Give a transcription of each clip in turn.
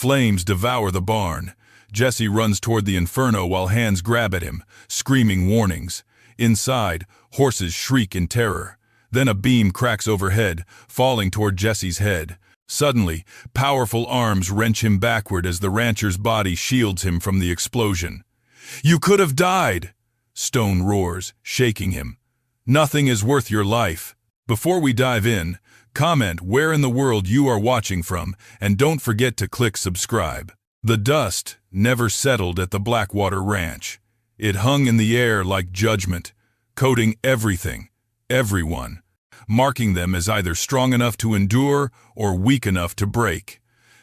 Flames devour the barn. Jesse runs toward the inferno while hands grab at him, screaming warnings. Inside, horses shriek in terror. Then a beam cracks overhead, falling toward Jesse's head. Suddenly, powerful arms wrench him backward as the rancher's body shields him from the explosion. "You could have died!" Stone roars, shaking him. "Nothing is worth your life." Before we dive in, comment where in the world you are watching from, and don't forget to click subscribe. The dust never settled at the Blackwater Ranch. It hung in the air like judgment, coating everything, everyone, marking them as either strong enough to endure or weak enough to break.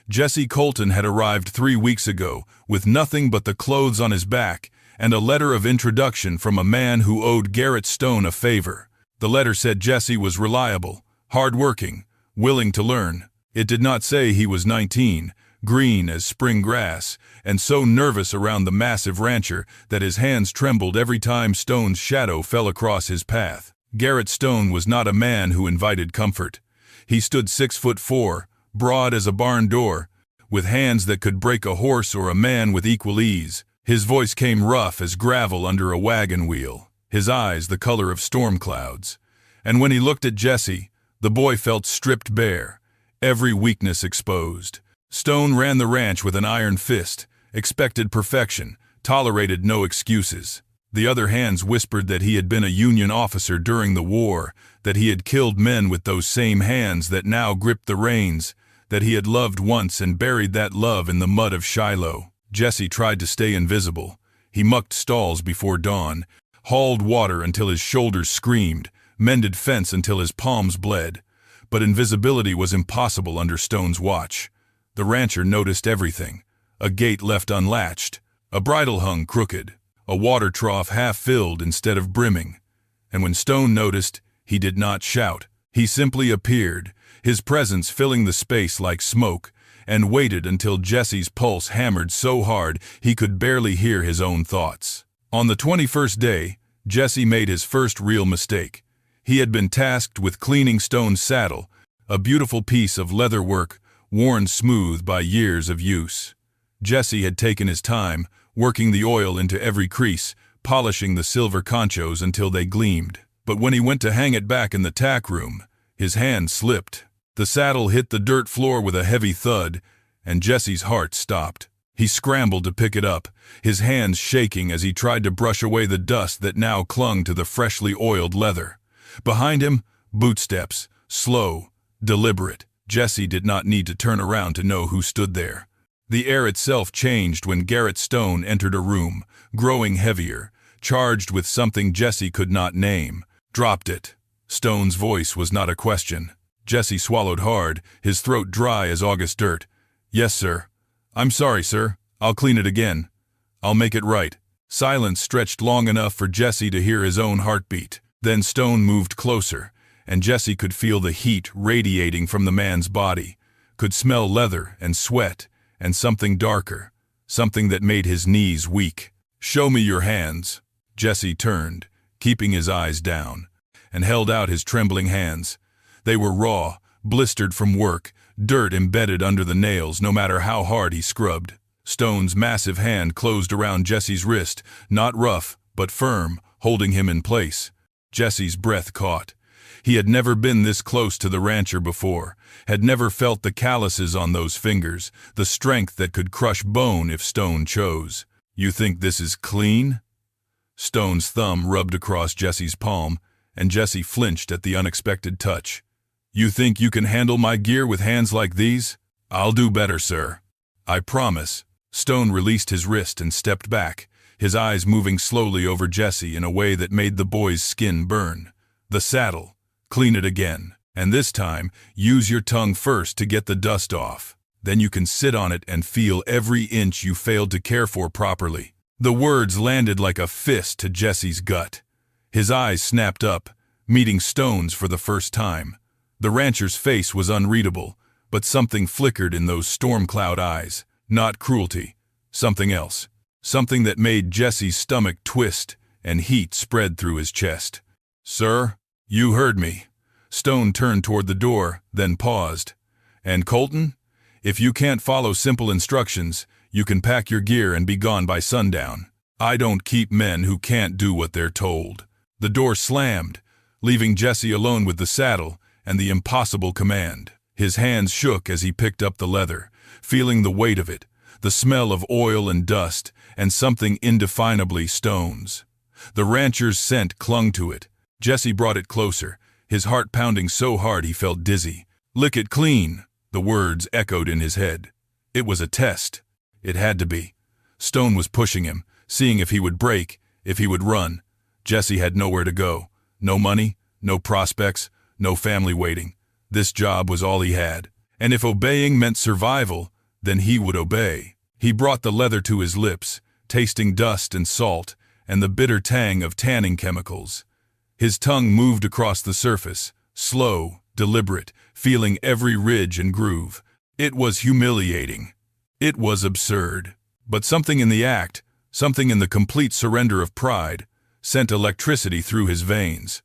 Jesse Colton had arrived 3 weeks ago with nothing but the clothes on his back and a letter of introduction from a man who owed Garrett Stone a favor. The letter said Jesse was reliable, hard-working, willing to learn. It did not say he was 19, green as spring grass, and so nervous around the massive rancher that his hands trembled every time Stone's shadow fell across his path. Garrett Stone was not a man who invited comfort. He stood 6'4", broad as a barn door, with hands that could break a horse or a man with equal ease. His voice came rough as gravel under a wagon wheel, his eyes the color of storm clouds. And when he looked at Jesse, the boy felt stripped bare, every weakness exposed. Stone ran the ranch with an iron fist, expected perfection, tolerated no excuses. The other hands whispered that he had been a Union officer during the war, that he had killed men with those same hands that now gripped the reins, that he had loved once and buried that love in the mud of Shiloh. Jesse tried to stay invisible. He mucked stalls before dawn, hauled water until his shoulders screamed, mended fence until his palms bled. But invisibility was impossible under Stone's watch. The rancher noticed everything. A gate left unlatched, a bridle hung crooked, a water trough half-filled instead of brimming. And when Stone noticed, he did not shout. He simply appeared, his presence filling the space like smoke, and waited until Jesse's pulse hammered so hard he could barely hear his own thoughts. On the 21st day, Jesse made his first real mistake. He had been tasked with cleaning Stone's saddle, a beautiful piece of leather work worn smooth by years of use. Jesse had taken his time, working the oil into every crease, polishing the silver conchos until they gleamed. But when he went to hang it back in the tack room, his hand slipped. The saddle hit the dirt floor with a heavy thud, and Jesse's heart stopped. He scrambled to pick it up, his hands shaking as he tried to brush away the dust that now clung to the freshly oiled leather. Behind him, bootsteps, slow, deliberate. Jesse did not need to turn around to know who stood there. The air itself changed when Garrett Stone entered a room, growing heavier, charged with something Jesse could not name. "Dropped it." Stone's voice was not a question. Jesse swallowed hard, his throat dry as August dirt. "Yes, sir." "I'm sorry, sir. I'll clean it again. I'll make it right." Silence stretched long enough for Jesse to hear his own heartbeat. Then Stone moved closer, and Jesse could feel the heat radiating from the man's body, could smell leather and sweat and something darker, something that made his knees weak. "Show me your hands." Jesse turned, keeping his eyes down, and held out his trembling hands. They were raw, blistered from work, dirt embedded under the nails no matter how hard he scrubbed. Stone's massive hand closed around Jesse's wrist, not rough, but firm, holding him in place. Jesse's breath caught. He had never been this close to the rancher before, had never felt the calluses on those fingers, the strength that could crush bone if Stone chose. "You think this is clean?" Stone's thumb rubbed across Jesse's palm, and Jesse flinched at the unexpected touch. "You think you can handle my gear with hands like these?" "I'll do better, sir. I promise." Stone released his wrist and stepped back, his eyes moving slowly over Jesse in a way that made the boy's skin burn. "The saddle. Clean it again. And this time, use your tongue first to get the dust off. Then you can sit on it and feel every inch you failed to care for properly." The words landed like a fist to Jesse's gut. His eyes snapped up, meeting Stone's for the first time. The rancher's face was unreadable, but something flickered in those storm cloud eyes. Not cruelty, something else. Something that made Jesse's stomach twist and heat spread through his chest. "Sir, you heard me." Stone turned toward the door, then paused. "And Colton? If you can't follow simple instructions, you can pack your gear and be gone by sundown. I don't keep men who can't do what they're told. The door slammed, leaving Jesse alone with the saddle and the impossible command. His hands shook as he picked up the leather, feeling the weight of it, the smell of oil and dust, and something indefinably Stone's. The rancher's scent clung to it. Jesse brought it closer, his heart pounding so hard he felt dizzy. "Lick it clean," the words echoed in his head. It was a test. It had to be. Stone was pushing him, seeing if he would break, if he would run. Jesse had nowhere to go. No money, no prospects, no family waiting. This job was all he had. And if obeying meant survival, then he would obey. He brought the leather to his lips, tasting dust and salt, and the bitter tang of tanning chemicals. His tongue moved across the surface, slow, deliberate, feeling every ridge and groove. It was humiliating. It was absurd. But something in the act, something in the complete surrender of pride, sent electricity through his veins.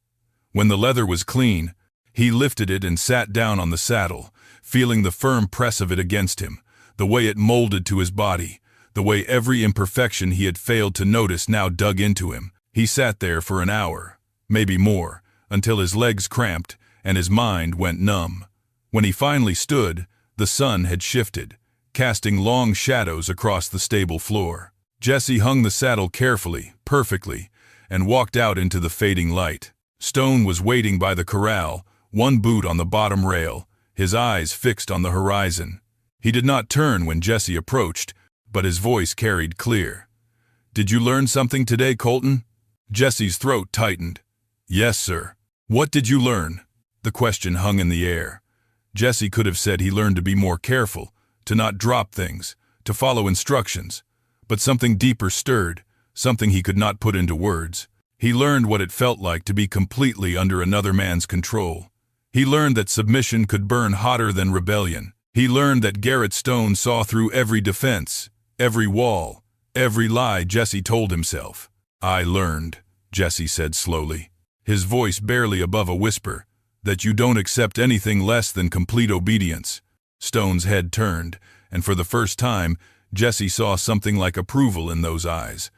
When the leather was clean, he lifted it and sat down on the saddle, feeling the firm press of it against him, the way it molded to his body, the way every imperfection he had failed to notice now dug into him. He sat there for an hour, maybe more, until his legs cramped and his mind went numb. When he finally stood, the sun had shifted, casting long shadows across the stable floor. Jesse hung the saddle carefully, perfectly, and walked out into the fading light. Stone was waiting by the corral, one boot on the bottom rail, his eyes fixed on the horizon. He did not turn when Jesse approached, but his voice carried clear. "Did you learn something today, Colton?" Jesse's throat tightened. "Yes, sir." "What did you learn?" The question hung in the air. Jesse could have said he learned to be more careful, to not drop things, to follow instructions. But something deeper stirred, something he could not put into words. He learned what it felt like to be completely under another man's control. He learned that submission could burn hotter than rebellion. He learned that Garrett Stone saw through every defense, every wall, every lie Jesse told himself. "I learned," Jesse said slowly, his voice barely above a whisper, "that you don't accept anything less than complete obedience." Stone's head turned, and for the first time, Jesse saw something like approval in those eyes.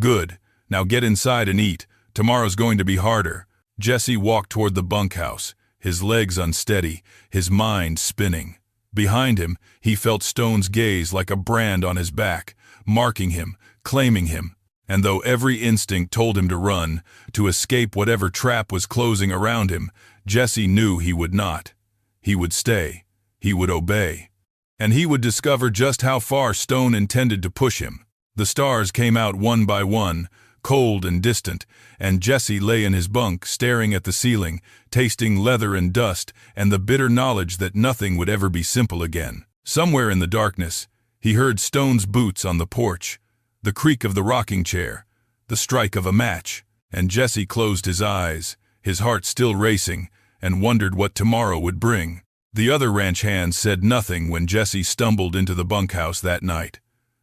"Good. Now get inside and eat. Tomorrow's going to be harder." Jesse walked toward the bunkhouse, his legs unsteady, his mind spinning. Behind him, he felt Stone's gaze like a brand on his back, marking him, claiming him. And though every instinct told him to run, to escape whatever trap was closing around him, Jesse knew he would not. He would stay. He would obey. And he would discover just how far Stone intended to push him. The stars came out one by one, cold and distant, and Jesse lay in his bunk staring at the ceiling, tasting leather and dust and the bitter knowledge that nothing would ever be simple again. Somewhere in the darkness, he heard Stone's boots on the porch, the creak of the rocking chair, the strike of a match, and Jesse closed his eyes, his heart still racing, and wondered what tomorrow would bring. The other ranch hands said nothing when Jesse stumbled into the bunkhouse that night.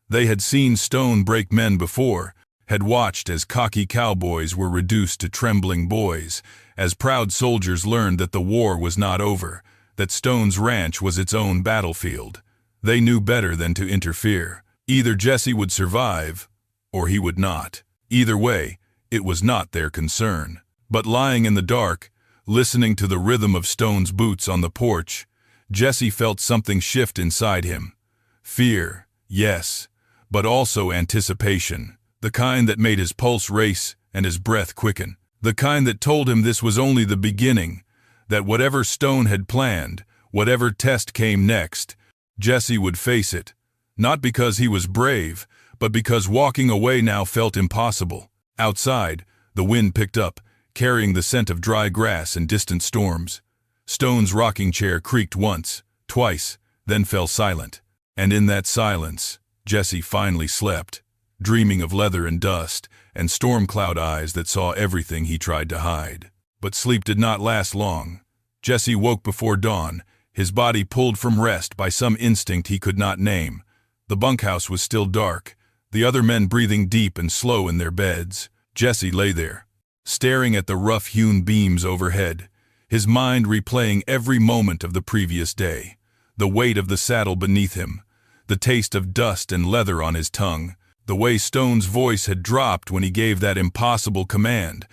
They had seen Stone break men before, had watched as cocky cowboys were reduced to trembling boys, as proud soldiers learned that the war was not over, that Stone's ranch was its own battlefield. They knew better than to interfere. Either Jesse would survive, or he would not. Either way, it was not their concern. But lying in the dark, listening to the rhythm of Stone's boots on the porch, Jesse felt something shift inside him. Fear, yes, but also anticipation. The kind that made his pulse race and his breath quicken. The kind that told him this was only the beginning, that whatever Stone had planned, whatever test came next, Jesse would face it. Not because he was brave, but because walking away now felt impossible. Outside, the wind picked up, carrying the scent of dry grass and distant storms. Stone's rocking chair creaked once, twice, then fell silent. And in that silence, Jesse finally slept, dreaming of leather and dust and storm cloud eyes that saw everything he tried to hide. But sleep did not last long. Jesse woke before dawn, his body pulled from rest by some instinct he could not name. The bunkhouse was still dark, the other men breathing deep and slow in their beds. Jesse lay there, staring at the rough-hewn beams overhead, his mind replaying every moment of the previous day. the weight of the saddle beneath him, the taste of dust and leather on his tongue, the way Stone's voice had dropped when he gave that impossible command,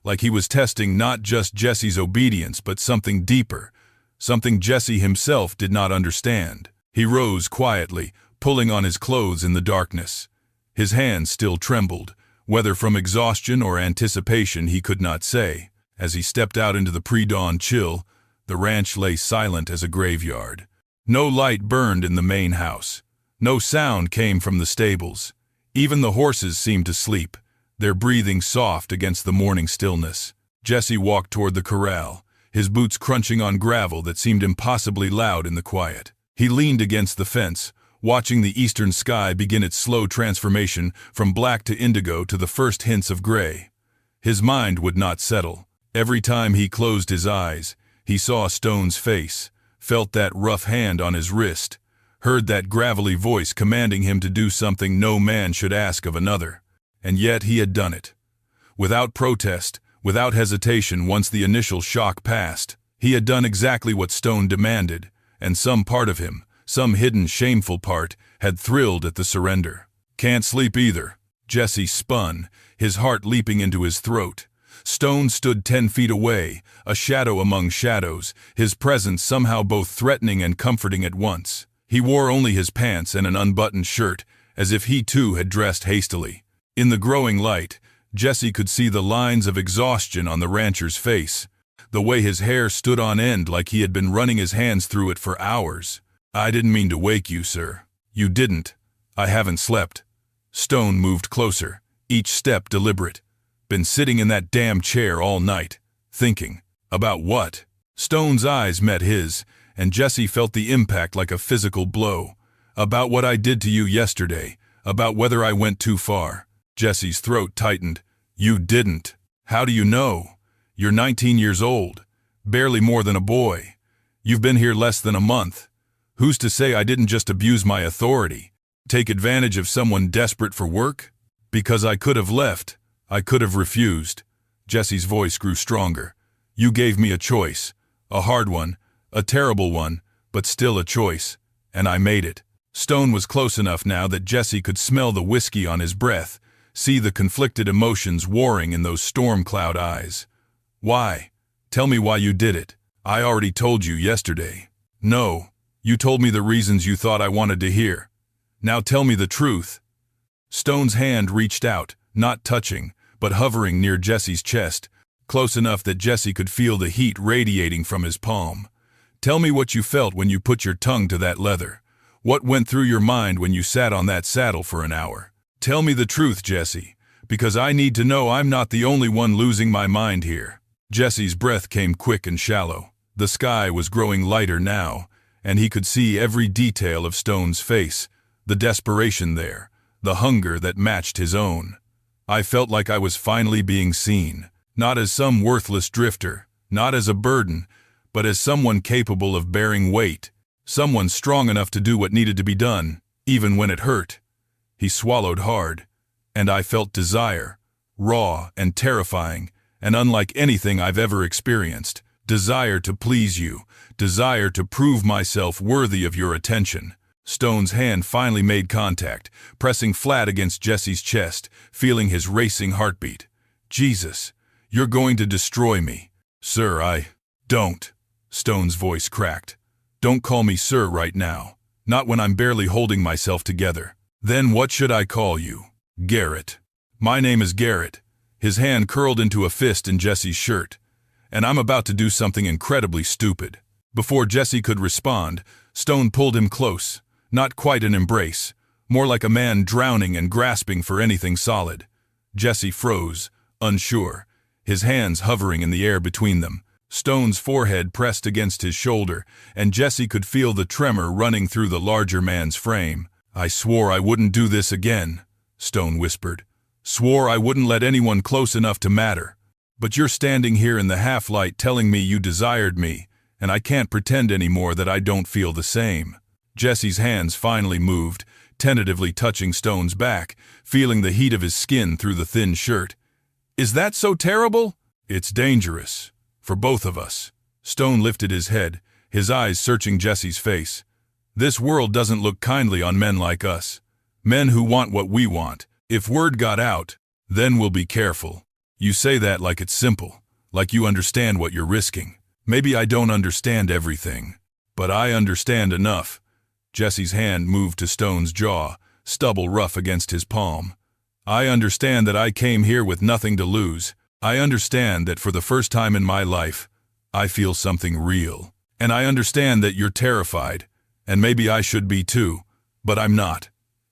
like he was testing not just Jesse's obedience but something deeper, something Jesse himself did not understand. He rose quietly, pulling on his clothes in the darkness. His hands still trembled, whether from exhaustion or anticipation he could not say. As he stepped out into the pre-dawn chill, the ranch lay silent as a graveyard. No light burned in the main house. No sound came from the stables. Even the horses seemed to sleep, their breathing soft against the morning stillness. Jesse walked toward the corral, his boots crunching on gravel that seemed impossibly loud in the quiet. He leaned against the fence, watching the eastern sky begin its slow transformation from black to indigo to the first hints of gray. His mind would not settle. Every time he closed his eyes, he saw Stone's face, felt that rough hand on his wrist, heard that gravelly voice commanding him to do something no man should ask of another. And yet he had done it. Without protest, without hesitation once the initial shock passed. He had done exactly what Stone demanded, and some part of him, some hidden shameful part, had thrilled at the surrender. "Can't sleep either." Jesse spun, his heart leaping into his throat. Stone stood 10 feet away, a shadow among shadows, his presence somehow both threatening and comforting at once. He wore only his pants and an unbuttoned shirt, as if he too had dressed hastily. In the growing light, Jesse could see the lines of exhaustion on the rancher's face, the way his hair stood on end like he had been running his hands through it for hours. "I didn't mean to wake you, sir." "You didn't. I haven't slept." Stone moved closer, each step deliberate. "Been sitting in that damn chair all night, thinking." "About what?" Stone's eyes met his, and Jesse felt the impact like a physical blow. "About what I did to you yesterday, about whether I went too far." Jesse's throat tightened. "You didn't. How do you know? You're 19 years old, barely more than a boy. You've been here less than a month. Who's to say I didn't just abuse my authority, take advantage of someone desperate for work? Because I could have left. I could have refused." Jesse's voice grew stronger. "You gave me a choice, a hard one, a terrible one, but still a choice, and I made it." Stone was close enough now that Jesse could smell the whiskey on his breath, see the conflicted emotions warring in those storm cloud eyes. "Why? Tell me why you did it." "I already told you yesterday." "No, you told me the reasons you thought I wanted to hear. Now tell me the truth." Stone's hand reached out, not touching, but hovering near Jesse's chest, close enough that Jesse could feel the heat radiating from his palm. "Tell me what you felt when you put your tongue to that leather. What went through your mind when you sat on that saddle for an hour? Tell me the truth, Jesse, because I need to know I'm not the only one losing my mind here." Jesse's breath came quick and shallow. The sky was growing lighter now, and he could see every detail of Stone's face, the desperation there, the hunger that matched his own. "I felt like I was finally being seen, not as some worthless drifter, not as a burden, but as someone capable of bearing weight, someone strong enough to do what needed to be done, even when it hurt." He swallowed hard, and I felt desire, raw and terrifying, and unlike anything I've ever experienced. Desire to please you, desire to prove myself worthy of your attention. Stone's hand finally made contact, pressing flat against Jesse's chest, feeling his racing heartbeat. "Jesus, you're going to destroy me." "Sir, don't." Stone's voice cracked. "Don't call me sir right now, not when I'm barely holding myself together." "Then what should I call you?" "Garrett." "My name is Garrett." His hand curled into a fist in Jesse's shirt. "And I'm about to do something incredibly stupid." Before Jesse could respond, Stone pulled him close, not quite an embrace, more like a man drowning and grasping for anything solid. Jesse froze, unsure, his hands hovering in the air between them. Stone's forehead pressed against his shoulder, and Jesse could feel the tremor running through the larger man's frame. "I swore I wouldn't do this again," Stone whispered. "Swore I wouldn't let anyone close enough to matter. But you're standing here in the half-light telling me you desired me, and I can't pretend anymore that I don't feel the same." Jesse's hands finally moved, tentatively touching Stone's back, feeling the heat of his skin through the thin shirt. "Is that so terrible?" "It's dangerous. For both of us." Stone lifted his head, his eyes searching Jesse's face. "This world doesn't look kindly on men like us. Men who want what we want. If word got out, then we'll be careful." You say that like it's simple, like you understand what you're risking. Maybe I don't understand everything, but I understand enough. Jesse's hand moved to Stone's jaw, stubble rough against his palm. "I understand that I came here with nothing to lose. I understand that for the first time in my life, I feel something real. And I understand that you're terrified, and maybe I should be too, but I'm not.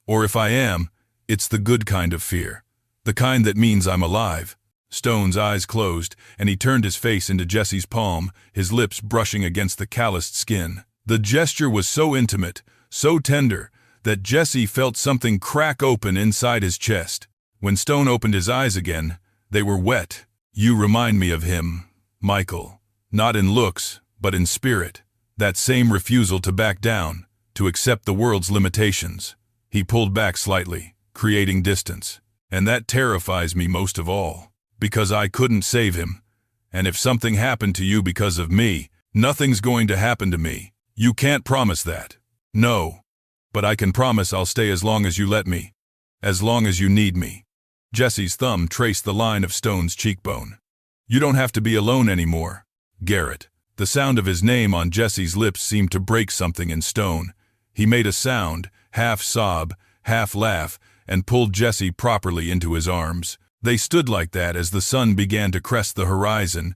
Or if I am, it's the good kind of fear, the kind that means I'm alive." Stone's eyes closed, and he turned his face into Jesse's palm, his lips brushing against the calloused skin. The gesture was so intimate, so tender, that Jesse felt something crack open inside his chest. When Stone opened his eyes again, they were wet. "You remind me of him, Michael. Not in looks, but in spirit. That same refusal to back down, to accept the world's limitations." He pulled back slightly, creating distance. "And that terrifies me most of all. Because I couldn't save him. And if something happened to you because of me, nothing's going to happen to me. You can't promise that." "No. But I can promise I'll stay as long as you let me. As long as you need me." Jesse's thumb traced the line of Stone's cheekbone. "You don't have to be alone anymore, Garrett." The sound of his name on Jesse's lips seemed to break something in Stone. He made a sound, half sob, half laugh, and pulled Jesse properly into his arms. They stood like that as the sun began to crest the horizon,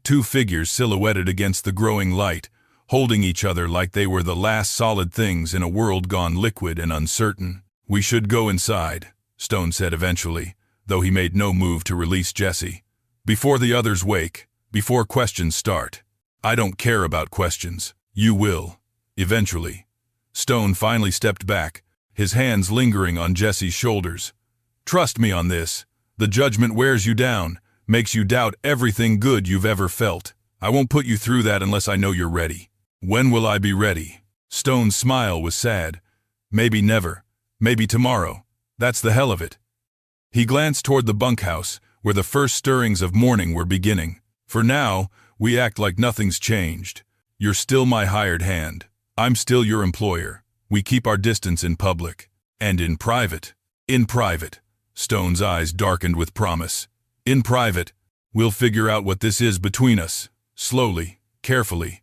two figures silhouetted against the growing light, holding each other like they were the last solid things in a world gone liquid and uncertain. "We should go inside," Stone said eventually, though he made no move to release Jesse. "Before the others wake, before questions start." "I don't care about questions. You will. Eventually." Stone finally stepped back, his hands lingering on Jesse's shoulders. "Trust me on this. The judgment wears you down, makes you doubt everything good you've ever felt. I won't put you through that unless I know you're ready." "When will I be ready?" Stone's smile was sad. "Maybe never. Maybe tomorrow. That's the hell of it." He glanced toward the bunkhouse, where the first stirrings of morning were beginning. "For now, we act like nothing's changed. You're still my hired hand. I'm still your employer. We keep our distance in public. And in private." "In private." Stone's eyes darkened with promise. "In private, we'll figure out what this is between us, slowly, carefully.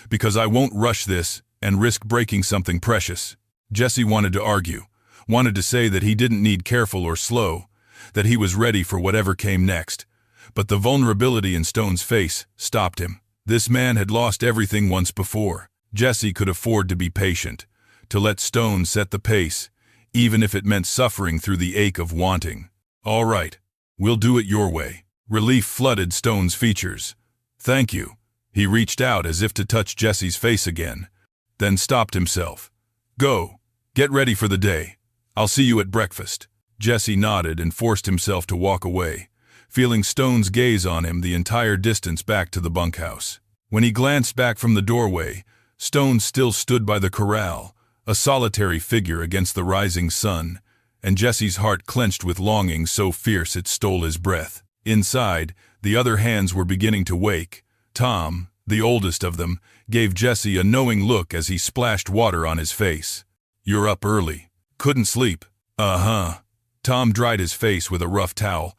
Because I won't rush this and risk breaking something precious." Jesse wanted to argue, wanted to say that he didn't need careful or slow, that he was ready for whatever came next. But the vulnerability in Stone's face stopped him. This man had lost everything once before. Jesse could afford to be patient, to let Stone set the pace, even if it meant suffering through the ache of wanting. "All right, we'll do it your way." Relief flooded Stone's features. "Thank you." He reached out as if to touch Jesse's face again, then stopped himself. "Go. Get ready for the day. I'll see you at breakfast." Jesse nodded and forced himself to walk away, feeling Stone's gaze on him the entire distance back to the bunkhouse. When he glanced back from the doorway, Stone still stood by the corral, a solitary figure against the rising sun, and Jesse's heart clenched with longing so fierce it stole his breath. Inside, the other hands were beginning to wake. Tom, the oldest of them, gave Jesse a knowing look as he splashed water on his face. "You're up early. Couldn't sleep?" "Uh-huh." Tom dried his face with a rough towel.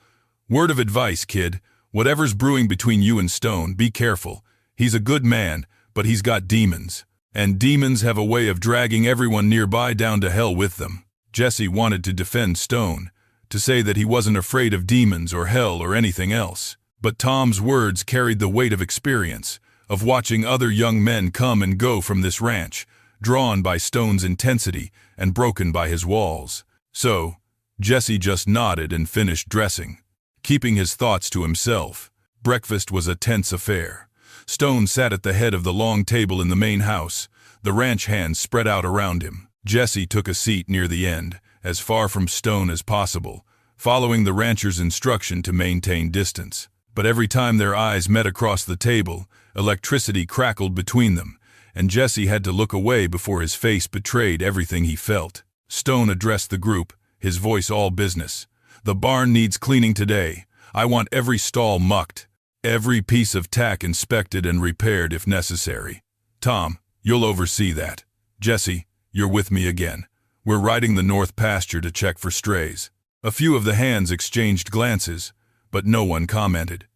"Word of advice, kid. Whatever's brewing between you and Stone, be careful. He's a good man, but he's got demons. And demons have a way of dragging everyone nearby down to hell with them." Jesse wanted to defend Stone, to say that he wasn't afraid of demons or hell or anything else. But Tom's words carried the weight of experience, of watching other young men come and go from this ranch, drawn by Stone's intensity and broken by his walls. So, Jesse just nodded and finished dressing, keeping his thoughts to himself. Breakfast was a tense affair. Stone sat at the head of the long table in the main house, the ranch hands spread out around him. Jesse took a seat near the end, as far from Stone as possible, following the rancher's instruction to maintain distance. But every time their eyes met across the table, electricity crackled between them, and Jesse had to look away before his face betrayed everything he felt. Stone addressed the group, his voice all business. "The barn needs cleaning today. I want every stall mucked. Every piece of tack inspected and repaired if necessary. Tom, you'll oversee that. Jesse, you're with me again. We're riding the north pasture to check for strays. A few of the hands exchanged glances, but no one commented.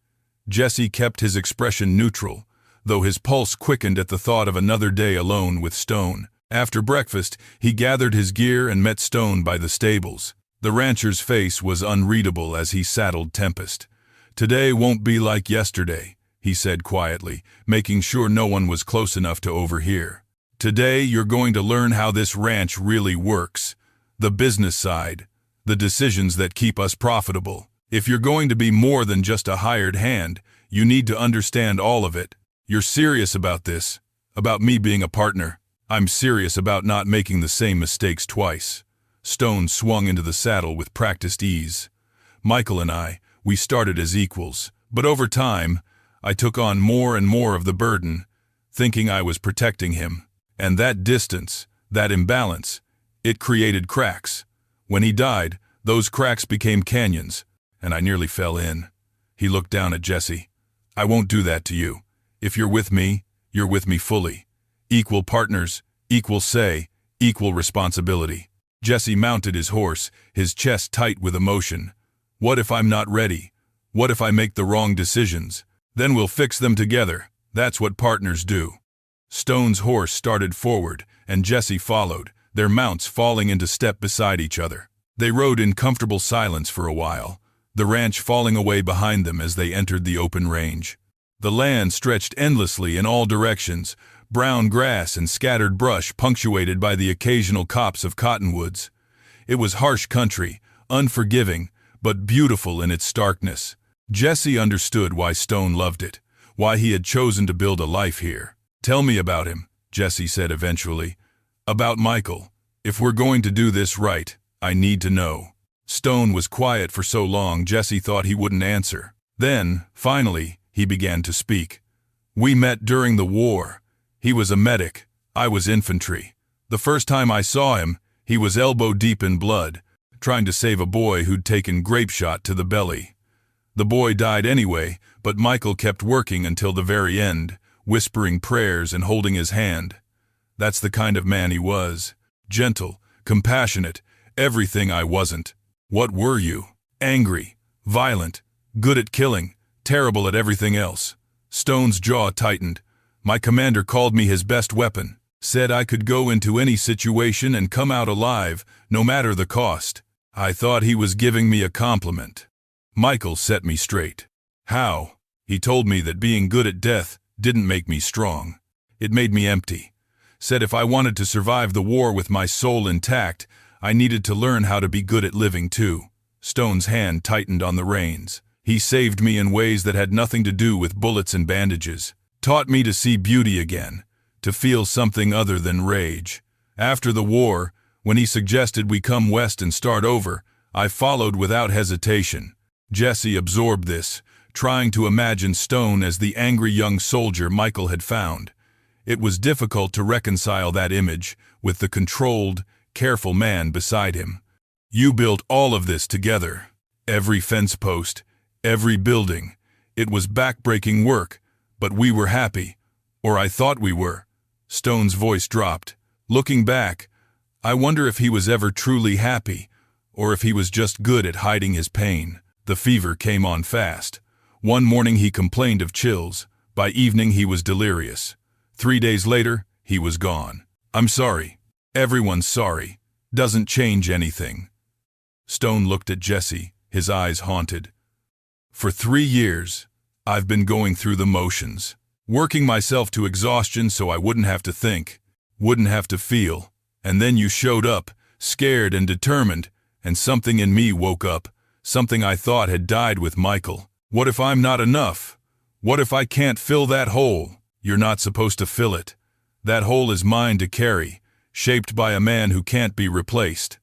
Jesse kept his expression neutral, though his pulse quickened at the thought of another day alone with Stone. After breakfast, he gathered his gear and met Stone by the stables. The rancher's face was unreadable as he saddled Tempest. "Today won't be like yesterday," he said quietly, making sure no one was close enough to overhear. "Today you're going to learn how this ranch really works. The business side, the decisions that keep us profitable. If you're going to be more than just a hired hand, you need to understand all of it. You're serious about this, about me being a partner. I'm serious about not making the same mistakes twice." Stone swung into the saddle with practiced ease. "Michael and I, we started as equals, but over time, I took on more and more of the burden, thinking I was protecting him. And that distance, that imbalance, it created cracks. When he died, those cracks became canyons, and I nearly fell in." He looked down at Jesse. "I won't do that to you. If you're with me, you're with me fully. Equal partners, equal say, equal responsibility." Jesse mounted his horse, his chest tight with emotion. "What if I'm not ready? What if I make the wrong decisions? Then we'll fix them together. That's what partners do." Stone's horse started forward, and Jesse followed, their mounts falling into step beside each other. They rode in comfortable silence for a while, the ranch falling away behind them as they entered the open range. The land stretched endlessly in all directions, brown grass and scattered brush punctuated by the occasional copse of cottonwoods. It was harsh country, unforgiving, but beautiful in its starkness. Jesse understood why Stone loved it, why he had chosen to build a life here. "Tell me about him," Jesse said eventually. "About Michael. If we're going to do this right, I need to know." Stone was quiet for so long Jesse thought he wouldn't answer. Then, finally, he began to speak. "We met during the war. He was a medic, I was infantry. The first time I saw him, he was elbow-deep in blood, trying to save a boy who'd taken grape shot to the belly. The boy died anyway, but Michael kept working until the very end, whispering prayers and holding his hand. That's the kind of man he was. Gentle, compassionate, everything I wasn't. What were you? Angry, violent, good at killing, terrible at everything else." Stone's jaw tightened. "My commander called me his best weapon, said I could go into any situation and come out alive, no matter the cost. I thought he was giving me a compliment." Michael set me straight. "How?" "He told me that being good at death didn't make me strong. It made me empty. Said if I wanted to survive the war with my soul intact, I needed to learn how to be good at living too." Stone's hand tightened on the reins. "He saved me in ways that had nothing to do with bullets and bandages. Taught me to see beauty again, to feel something other than rage. After the war, when he suggested we come west and start over, I followed without hesitation." Jesse absorbed this, trying to imagine Stone as the angry young soldier Michael had found. It was difficult to reconcile that image with the controlled, careful man beside him. "You built all of this together. Every fence post, every building. It was back-breaking work, but we were happy, or I thought we were." Stone's voice dropped. "Looking back, I wonder if he was ever truly happy, or if he was just good at hiding his pain." The fever came on fast. One morning he complained of chills. By evening he was delirious. 3 days later, he was gone. "I'm sorry. Everyone's sorry. Doesn't change anything." Stone looked at Jesse, his eyes haunted. "For 3 years, I've been going through the motions, working myself to exhaustion so I wouldn't have to think, wouldn't have to feel. And then you showed up, scared and determined, and something in me woke up, something I thought had died with Michael. What if I'm not enough? What if I can't fill that hole? You're not supposed to fill it. That hole is mine to carry, shaped by a man who can't be replaced."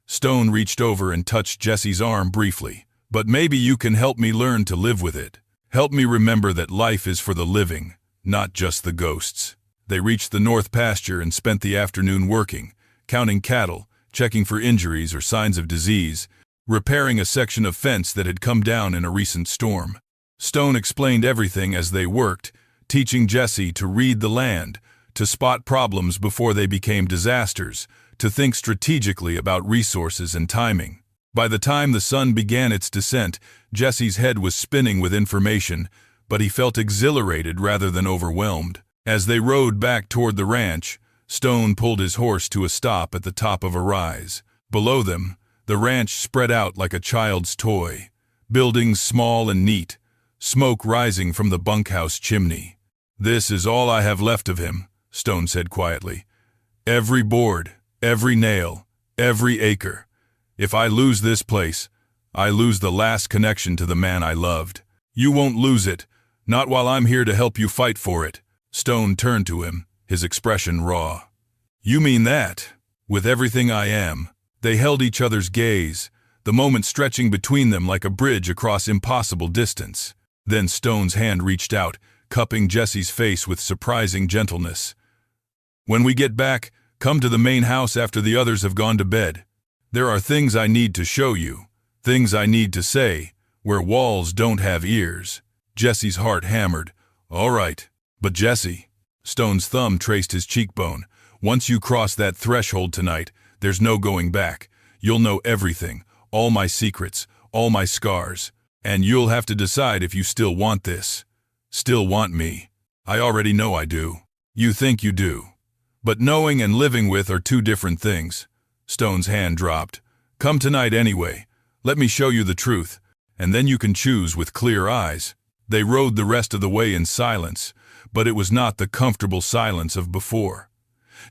Stone reached over and touched Jesse's arm briefly. "But maybe you can help me learn to live with it. Help me remember that life is for the living, not just the ghosts." They reached the north pasture and spent the afternoon working, counting cattle, checking for injuries or signs of disease, repairing a section of fence that had come down in a recent storm. Stone explained everything as they worked, teaching Jesse to read the land, to spot problems before they became disasters, to think strategically about resources and timing. By the time the sun began its descent, Jesse's head was spinning with information, but he felt exhilarated rather than overwhelmed. As they rode back toward the ranch, Stone pulled his horse to a stop at the top of a rise. Below them, the ranch spread out like a child's toy. Buildings small and neat, smoke rising from the bunkhouse chimney. "This is all I have left of him," Stone said quietly. "Every board, every nail, every acre. If I lose this place, I lose the last connection to the man I loved. You won't lose it, not while I'm here to help you fight for it." Stone turned to him, his expression raw. "You mean that?" "With everything I am." They held each other's gaze, the moment stretching between them like a bridge across impossible distance. Then Stone's hand reached out, cupping Jesse's face with surprising gentleness. "When we get back, come to the main house after the others have gone to bed. There are things I need to show you, things I need to say, where walls don't have ears." Jesse's heart hammered. "All right. But Jesse," Stone's thumb traced his cheekbone, "once you cross that threshold tonight, there's no going back. You'll know everything, all my secrets, all my scars. And you'll have to decide if you still want this. Still want me. I already know I do. You think you do. But knowing and living with are two different things." Stone's hand dropped. "Come tonight anyway. Let me show you the truth, and then you can choose with clear eyes." They rode the rest of the way in silence, but it was not the comfortable silence of before.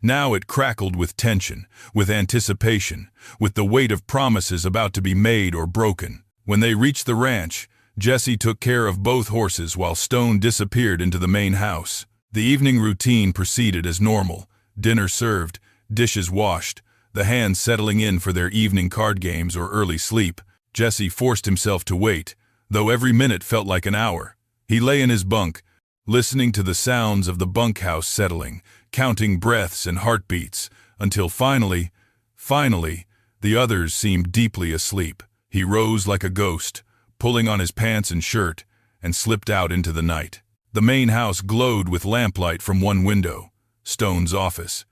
Now it crackled with tension, with anticipation, with the weight of promises about to be made or broken. When they reached the ranch, Jesse took care of both horses while Stone disappeared into the main house. The evening routine proceeded as normal. Dinner served, dishes washed, the hands settling in for their evening card games or early sleep. Jesse forced himself to wait, though every minute felt like an hour. He lay in his bunk, listening to the sounds of the bunkhouse settling, counting breaths and heartbeats, until finally, the others seemed deeply asleep. He rose like a ghost, pulling on his pants and shirt, and slipped out into the night. The main house glowed with lamplight from one window, Stone's office.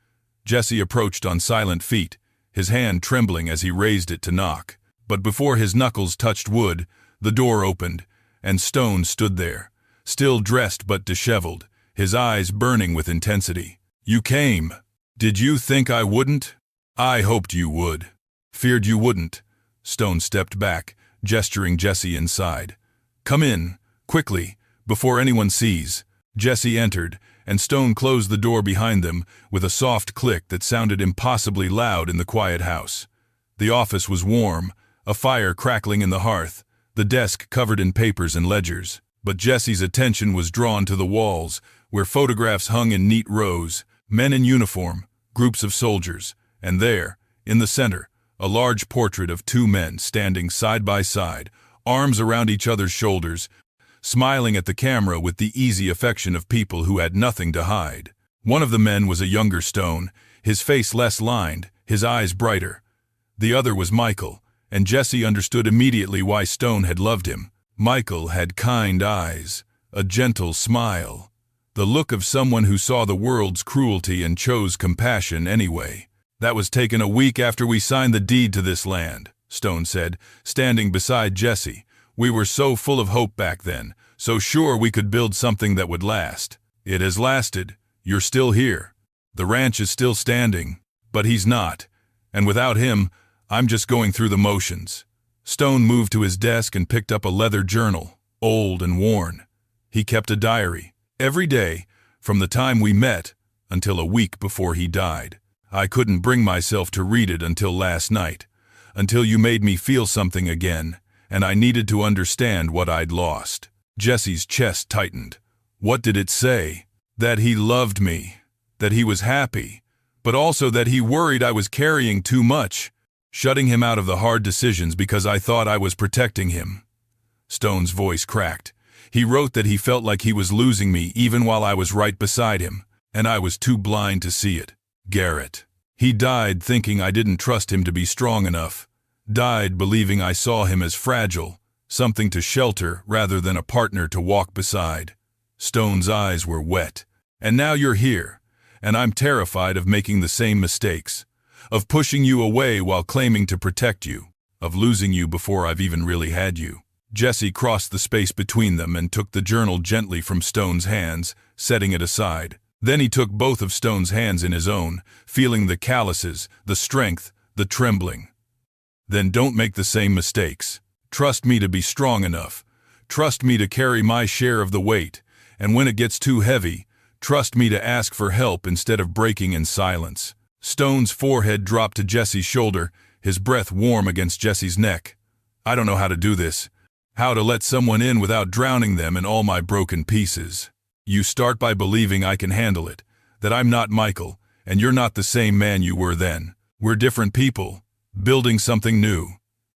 Jesse approached on silent feet, his hand trembling as he raised it to knock. But before his knuckles touched wood, the door opened, and Stone stood there, still dressed but disheveled, his eyes burning with intensity. "You came. Did you think I wouldn't? I hoped you would. Feared you wouldn't." Stone stepped back, gesturing Jesse inside. "Come in, quickly, before anyone sees." Jesse entered, and Stone closed the door behind them with a soft click that sounded impossibly loud in the quiet house. The office was warm, a fire crackling in the hearth, the desk covered in papers and ledgers. But Jesse's attention was drawn to the walls, where photographs hung in neat rows, men in uniform, groups of soldiers, and there, in the center, a large portrait of two men standing side by side, arms around each other's shoulders, smiling at the camera with the easy affection of people who had nothing to hide. One of the men was a younger Stone, his face less lined, his eyes brighter. The other was Michael, and Jesse understood immediately why Stone had loved him. Michael had kind eyes, a gentle smile, the look of someone who saw the world's cruelty and chose compassion anyway. "That was taken a week after we signed the deed to this land," Stone said, standing beside Jesse. "We were so full of hope back then, so sure we could build something that would last. It has lasted. You're still here. The ranch is still standing, but he's not. And without him, I'm just going through the motions." Stone moved to his desk and picked up a leather journal, old and worn. He kept a diary, every day, from the time we met until a week before he died. "I couldn't bring myself to read it until last night, until you made me feel something again, and I needed to understand what I'd lost." Jesse's chest tightened. What did it say? That he loved me, that he was happy, but also that he worried I was carrying too much, shutting him out of the hard decisions because I thought I was protecting him. Stone's voice cracked. He wrote that he felt like he was losing me even while I was right beside him, and I was too blind to see it. Garrett. He died thinking I didn't trust him to be strong enough. Died believing I saw him as fragile, something to shelter rather than a partner to walk beside. Stone's eyes were wet. "And now you're here. and I'm terrified of making the same mistakes, of pushing you away while claiming to protect you, of losing you before I've even really had you." Jesse crossed the space between them and took the journal gently from Stone's hands, setting it aside. Then he took both of Stone's hands in his own, feeling the calluses, the strength, the trembling. "Then don't make the same mistakes. Trust me to be strong enough. Trust me to carry my share of the weight, and when it gets too heavy, trust me to ask for help instead of breaking in silence." Stone's forehead dropped to Jesse's shoulder, his breath warm against Jesse's neck. "I don't know how to do this. How to let someone in without drowning them in all my broken pieces. You start by believing I can handle it, that I'm not Michael, and you're not the same man you were then. We're different people, building something new."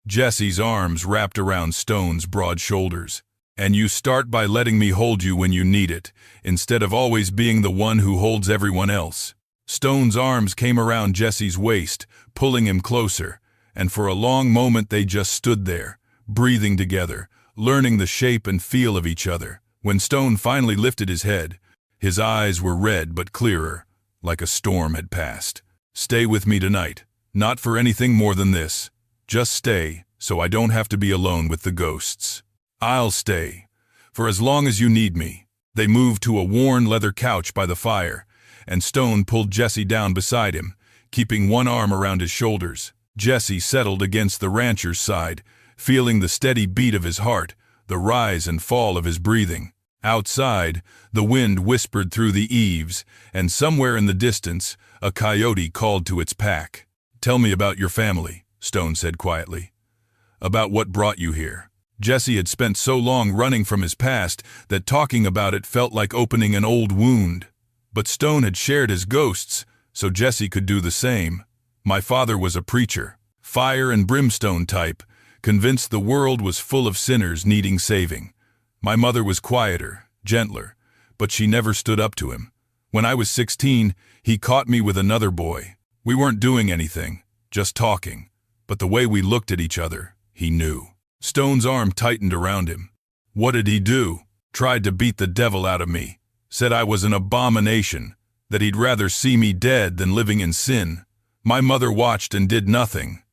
Jesse's arms wrapped around Stone's broad shoulders. "And you start by letting me hold you when you need it, instead of always being the one who holds everyone else." Stone's arms came around Jesse's waist, pulling him closer, and for a long moment they just stood there, breathing together, learning the shape and feel of each other. When Stone finally lifted his head, his eyes were red but clearer, like a storm had passed. "Stay with me tonight, not for anything more than this. Just stay, so I don't have to be alone with the ghosts. I'll stay, for as long as you need me." They moved to a worn leather couch by the fire, and Stone pulled Jesse down beside him, keeping one arm around his shoulders. Jesse settled against the rancher's side, feeling the steady beat of his heart, the rise and fall of his breathing. Outside, the wind whispered through the eaves, and somewhere in the distance, a coyote called to its pack. "Tell me about your family," Stone said quietly. "About what brought you here." Jesse had spent so long running from his past that talking about it felt like opening an old wound. But Stone had shared his ghosts, so Jesse could do the same. "My father was a preacher, fire and brimstone type, convinced the world was full of sinners needing saving. My mother was quieter, gentler, but she never stood up to him. When I was 16, he caught me with another boy. We weren't doing anything, just talking, but the way we looked at each other, he knew." Stone's arm tightened around him. "What did he do?" "Tried to beat the devil out of me. Said I was an abomination, that he'd rather see me dead than living in sin. My mother watched and did nothing."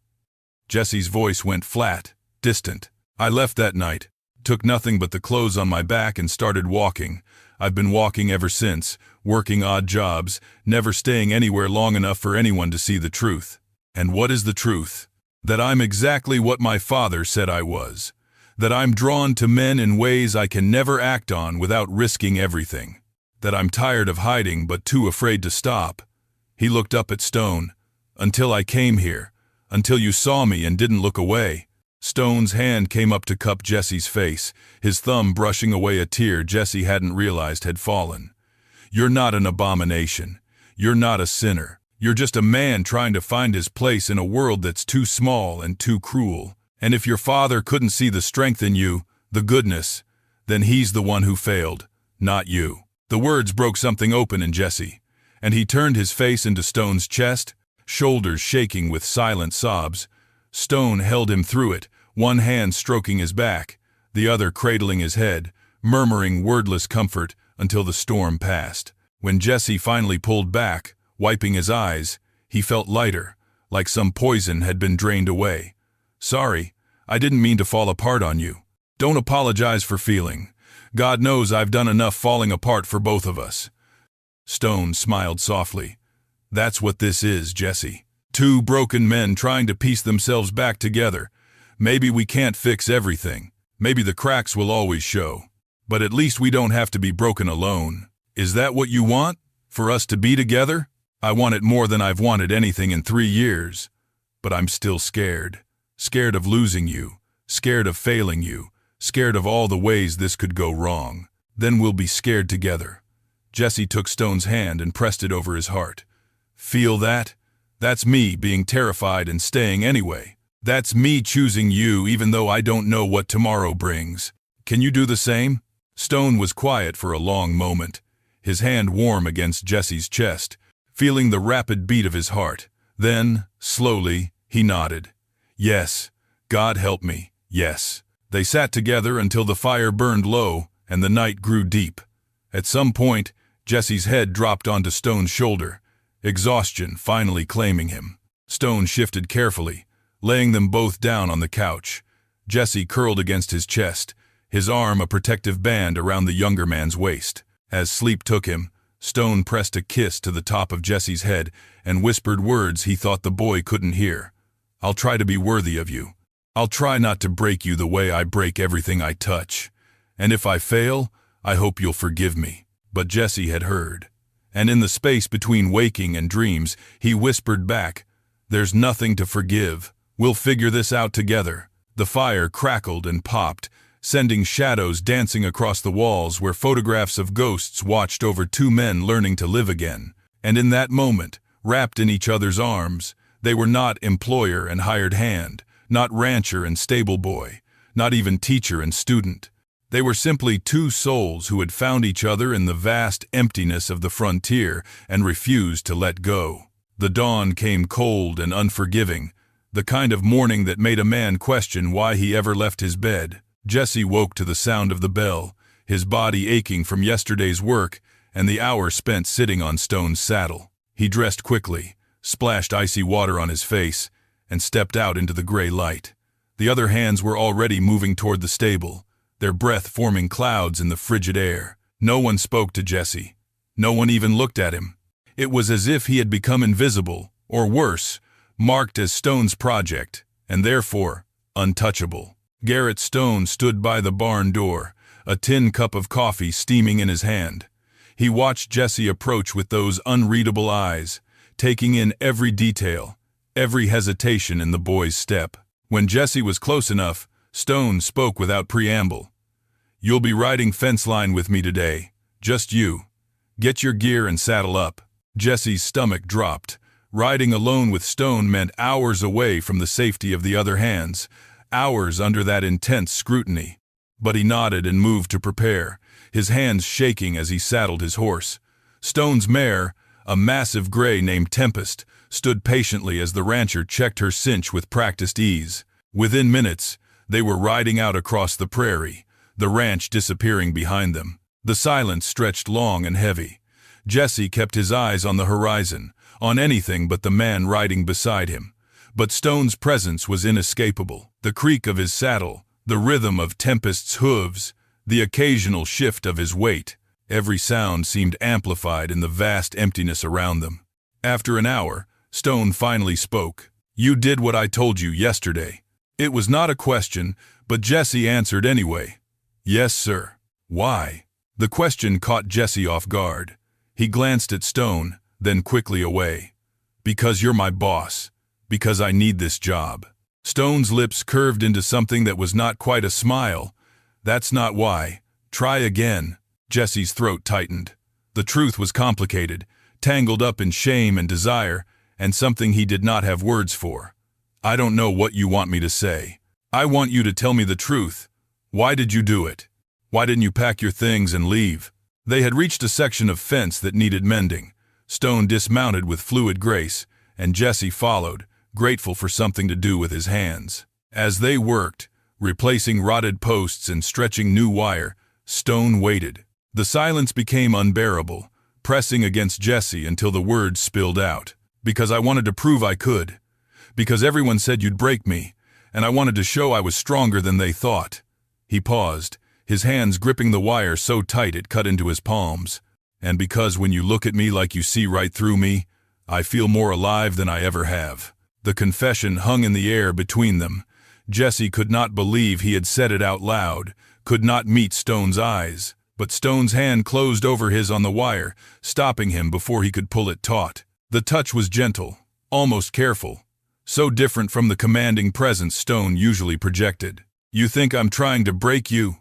Jesse's voice went flat, distant. "I left that night, took nothing but the clothes on my back and started walking. I've been walking ever since, working odd jobs, never staying anywhere long enough for anyone to see the truth." "And what is the truth?" "That I'm exactly what my father said I was. That I'm drawn to men in ways I can never act on without risking everything. That I'm tired of hiding but too afraid to stop." He looked up at Stone. "Until I came here, until you saw me and didn't look away." Stone's hand came up to cup Jesse's face, his thumb brushing away a tear Jesse hadn't realized had fallen. "You're not an abomination. You're not a sinner. You're just a man trying to find his place in a world that's too small and too cruel. And if your father couldn't see the strength in you, the goodness, then he's the one who failed, not you." The words broke something open in Jesse, and he turned his face into Stone's chest, shoulders shaking with silent sobs. Stone held him through it, one hand stroking his back, the other cradling his head, murmuring wordless comfort until the storm passed. When Jesse finally pulled back, wiping his eyes, he felt lighter, like some poison had been drained away. "Sorry, I didn't mean to fall apart on you. Don't apologize for feeling. God knows I've done enough falling apart for both of us." Stone smiled softly. "That's what this is, Jesse. Two broken men trying to piece themselves back together. Maybe we can't fix everything. Maybe the cracks will always show. But at least we don't have to be broken alone. Is that what you want? For us to be together? I want it more than I've wanted anything in 3 years. But I'm still scared. Scared of losing you. Scared of failing you. Scared of all the ways this could go wrong. Then we'll be scared together." Jesse took Stone's hand and pressed it over his heart. "Feel that? That's me being terrified and staying anyway. That's me choosing you even though I don't know what tomorrow brings. Can you do the same?" Stone was quiet for a long moment, his hand warm against Jesse's chest, feeling the rapid beat of his heart. Then, slowly, he nodded. "Yes, God help me, yes." They sat together until the fire burned low and the night grew deep. At some point, Jesse's head dropped onto Stone's shoulder, exhaustion finally claiming him. Stone shifted carefully, laying them both down on the couch. Jesse curled against his chest, his arm a protective band around the younger man's waist. As sleep took him, Stone pressed a kiss to the top of Jesse's head and whispered words he thought the boy couldn't hear. "I'll try to be worthy of you. I'll try not to break you the way I break everything I touch. And if I fail, I hope you'll forgive me." But Jesse had heard. And in the space between waking and dreams, he whispered back, "There's nothing to forgive. We'll figure this out together." The fire crackled and popped, sending shadows dancing across the walls where photographs of ghosts watched over two men learning to live again. And in that moment, wrapped in each other's arms, they were not employer and hired hand, not rancher and stable boy, not even teacher and student. They were simply two souls who had found each other in the vast emptiness of the frontier and refused to let go. The dawn came cold and unforgiving, the kind of morning that made a man question why he ever left his bed. Jesse woke to the sound of the bell, his body aching from yesterday's work and the hour spent sitting on Stone's saddle. He dressed quickly, splashed icy water on his face, and stepped out into the gray light. The other hands were already moving toward the stable, their breath forming clouds in the frigid air. No one spoke to Jesse. No one even looked at him. It was as if he had become invisible, or worse, marked as Stone's project, and therefore untouchable. Garrett Stone stood by the barn door, a tin cup of coffee steaming in his hand. He watched Jesse approach with those unreadable eyes, taking in every detail, every hesitation in the boy's step. When Jesse was close enough, Stone spoke without preamble. "You'll be riding fence line with me today. Just you. Get your gear and saddle up." Jesse's stomach dropped. Riding alone with Stone meant hours away from the safety of the other hands, hours under that intense scrutiny. But he nodded and moved to prepare, his hands shaking as he saddled his horse. Stone's mare, a massive gray named Tempest, stood patiently as the rancher checked her cinch with practiced ease. Within minutes, they were riding out across the prairie, the ranch disappearing behind them. The silence stretched long and heavy. Jesse kept his eyes on the horizon, on anything but the man riding beside him. But Stone's presence was inescapable. The creak of his saddle, the rhythm of Tempest's hooves, the occasional shift of his weight, every sound seemed amplified in the vast emptiness around them. After an hour, Stone finally spoke. "You did what I told you yesterday." It was not a question, but Jesse answered anyway. "Yes, sir." "Why?" The question caught Jesse off guard. He glanced at Stone, then quickly away. "Because you're my boss. Because I need this job." Stone's lips curved into something that was not quite a smile. "That's not why. Try again." Jesse's throat tightened. The truth was complicated, tangled up in shame and desire, and something he did not have words for. "I don't know what you want me to say. I want you to tell me the truth. Why did you do it? Why didn't you pack your things and leave?" They had reached a section of fence that needed mending. Stone dismounted with fluid grace, and Jesse followed, grateful for something to do with his hands. As they worked, replacing rotted posts and stretching new wire, Stone waited. The silence became unbearable, pressing against Jesse until the words spilled out. "Because I wanted to prove I could. Because everyone said you'd break me, and I wanted to show I was stronger than they thought." He paused, his hands gripping the wire so tight it cut into his palms. "And because when you look at me like you see right through me, I feel more alive than I ever have." The confession hung in the air between them. Jesse could not believe he had said it out loud, could not meet Stone's eyes. But Stone's hand closed over his on the wire, stopping him before he could pull it taut. The touch was gentle, almost careful, so different from the commanding presence Stone usually projected. "You think I'm trying to break you?"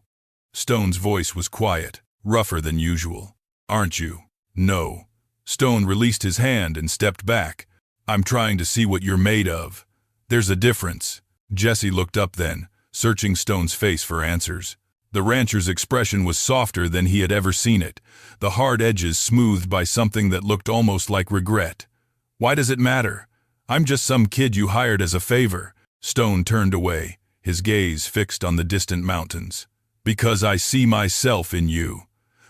Stone's voice was quiet, rougher than usual. "Aren't you?" "No." Stone released his hand and stepped back. "I'm trying to see what you're made of. There's a difference." Jesse looked up then, searching Stone's face for answers. The rancher's expression was softer than he had ever seen it, the hard edges smoothed by something that looked almost like regret. "Why does it matter? I'm just some kid you hired as a favor." Stone turned away, his gaze fixed on the distant mountains. "Because I see myself in you.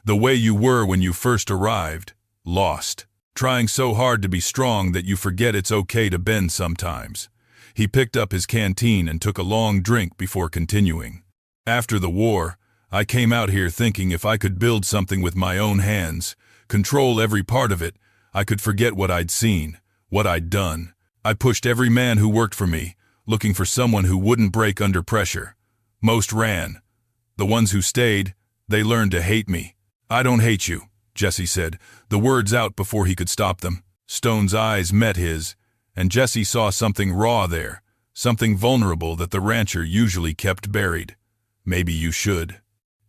The way you were when you first arrived, lost. Trying so hard to be strong that you forget it's okay to bend sometimes. He picked up his canteen and took a long drink before continuing. After the war, I came out here thinking if I could build something with my own hands, control every part of it, I could forget what I'd seen, what I'd done. I pushed every man who worked for me, looking for someone who wouldn't break under pressure. Most ran. The ones who stayed, they learned to hate me. I don't hate you, Jesse said, the words out before he could stop them. Stone's eyes met his, and Jesse saw something raw there, something vulnerable that the rancher usually kept buried. Maybe you should.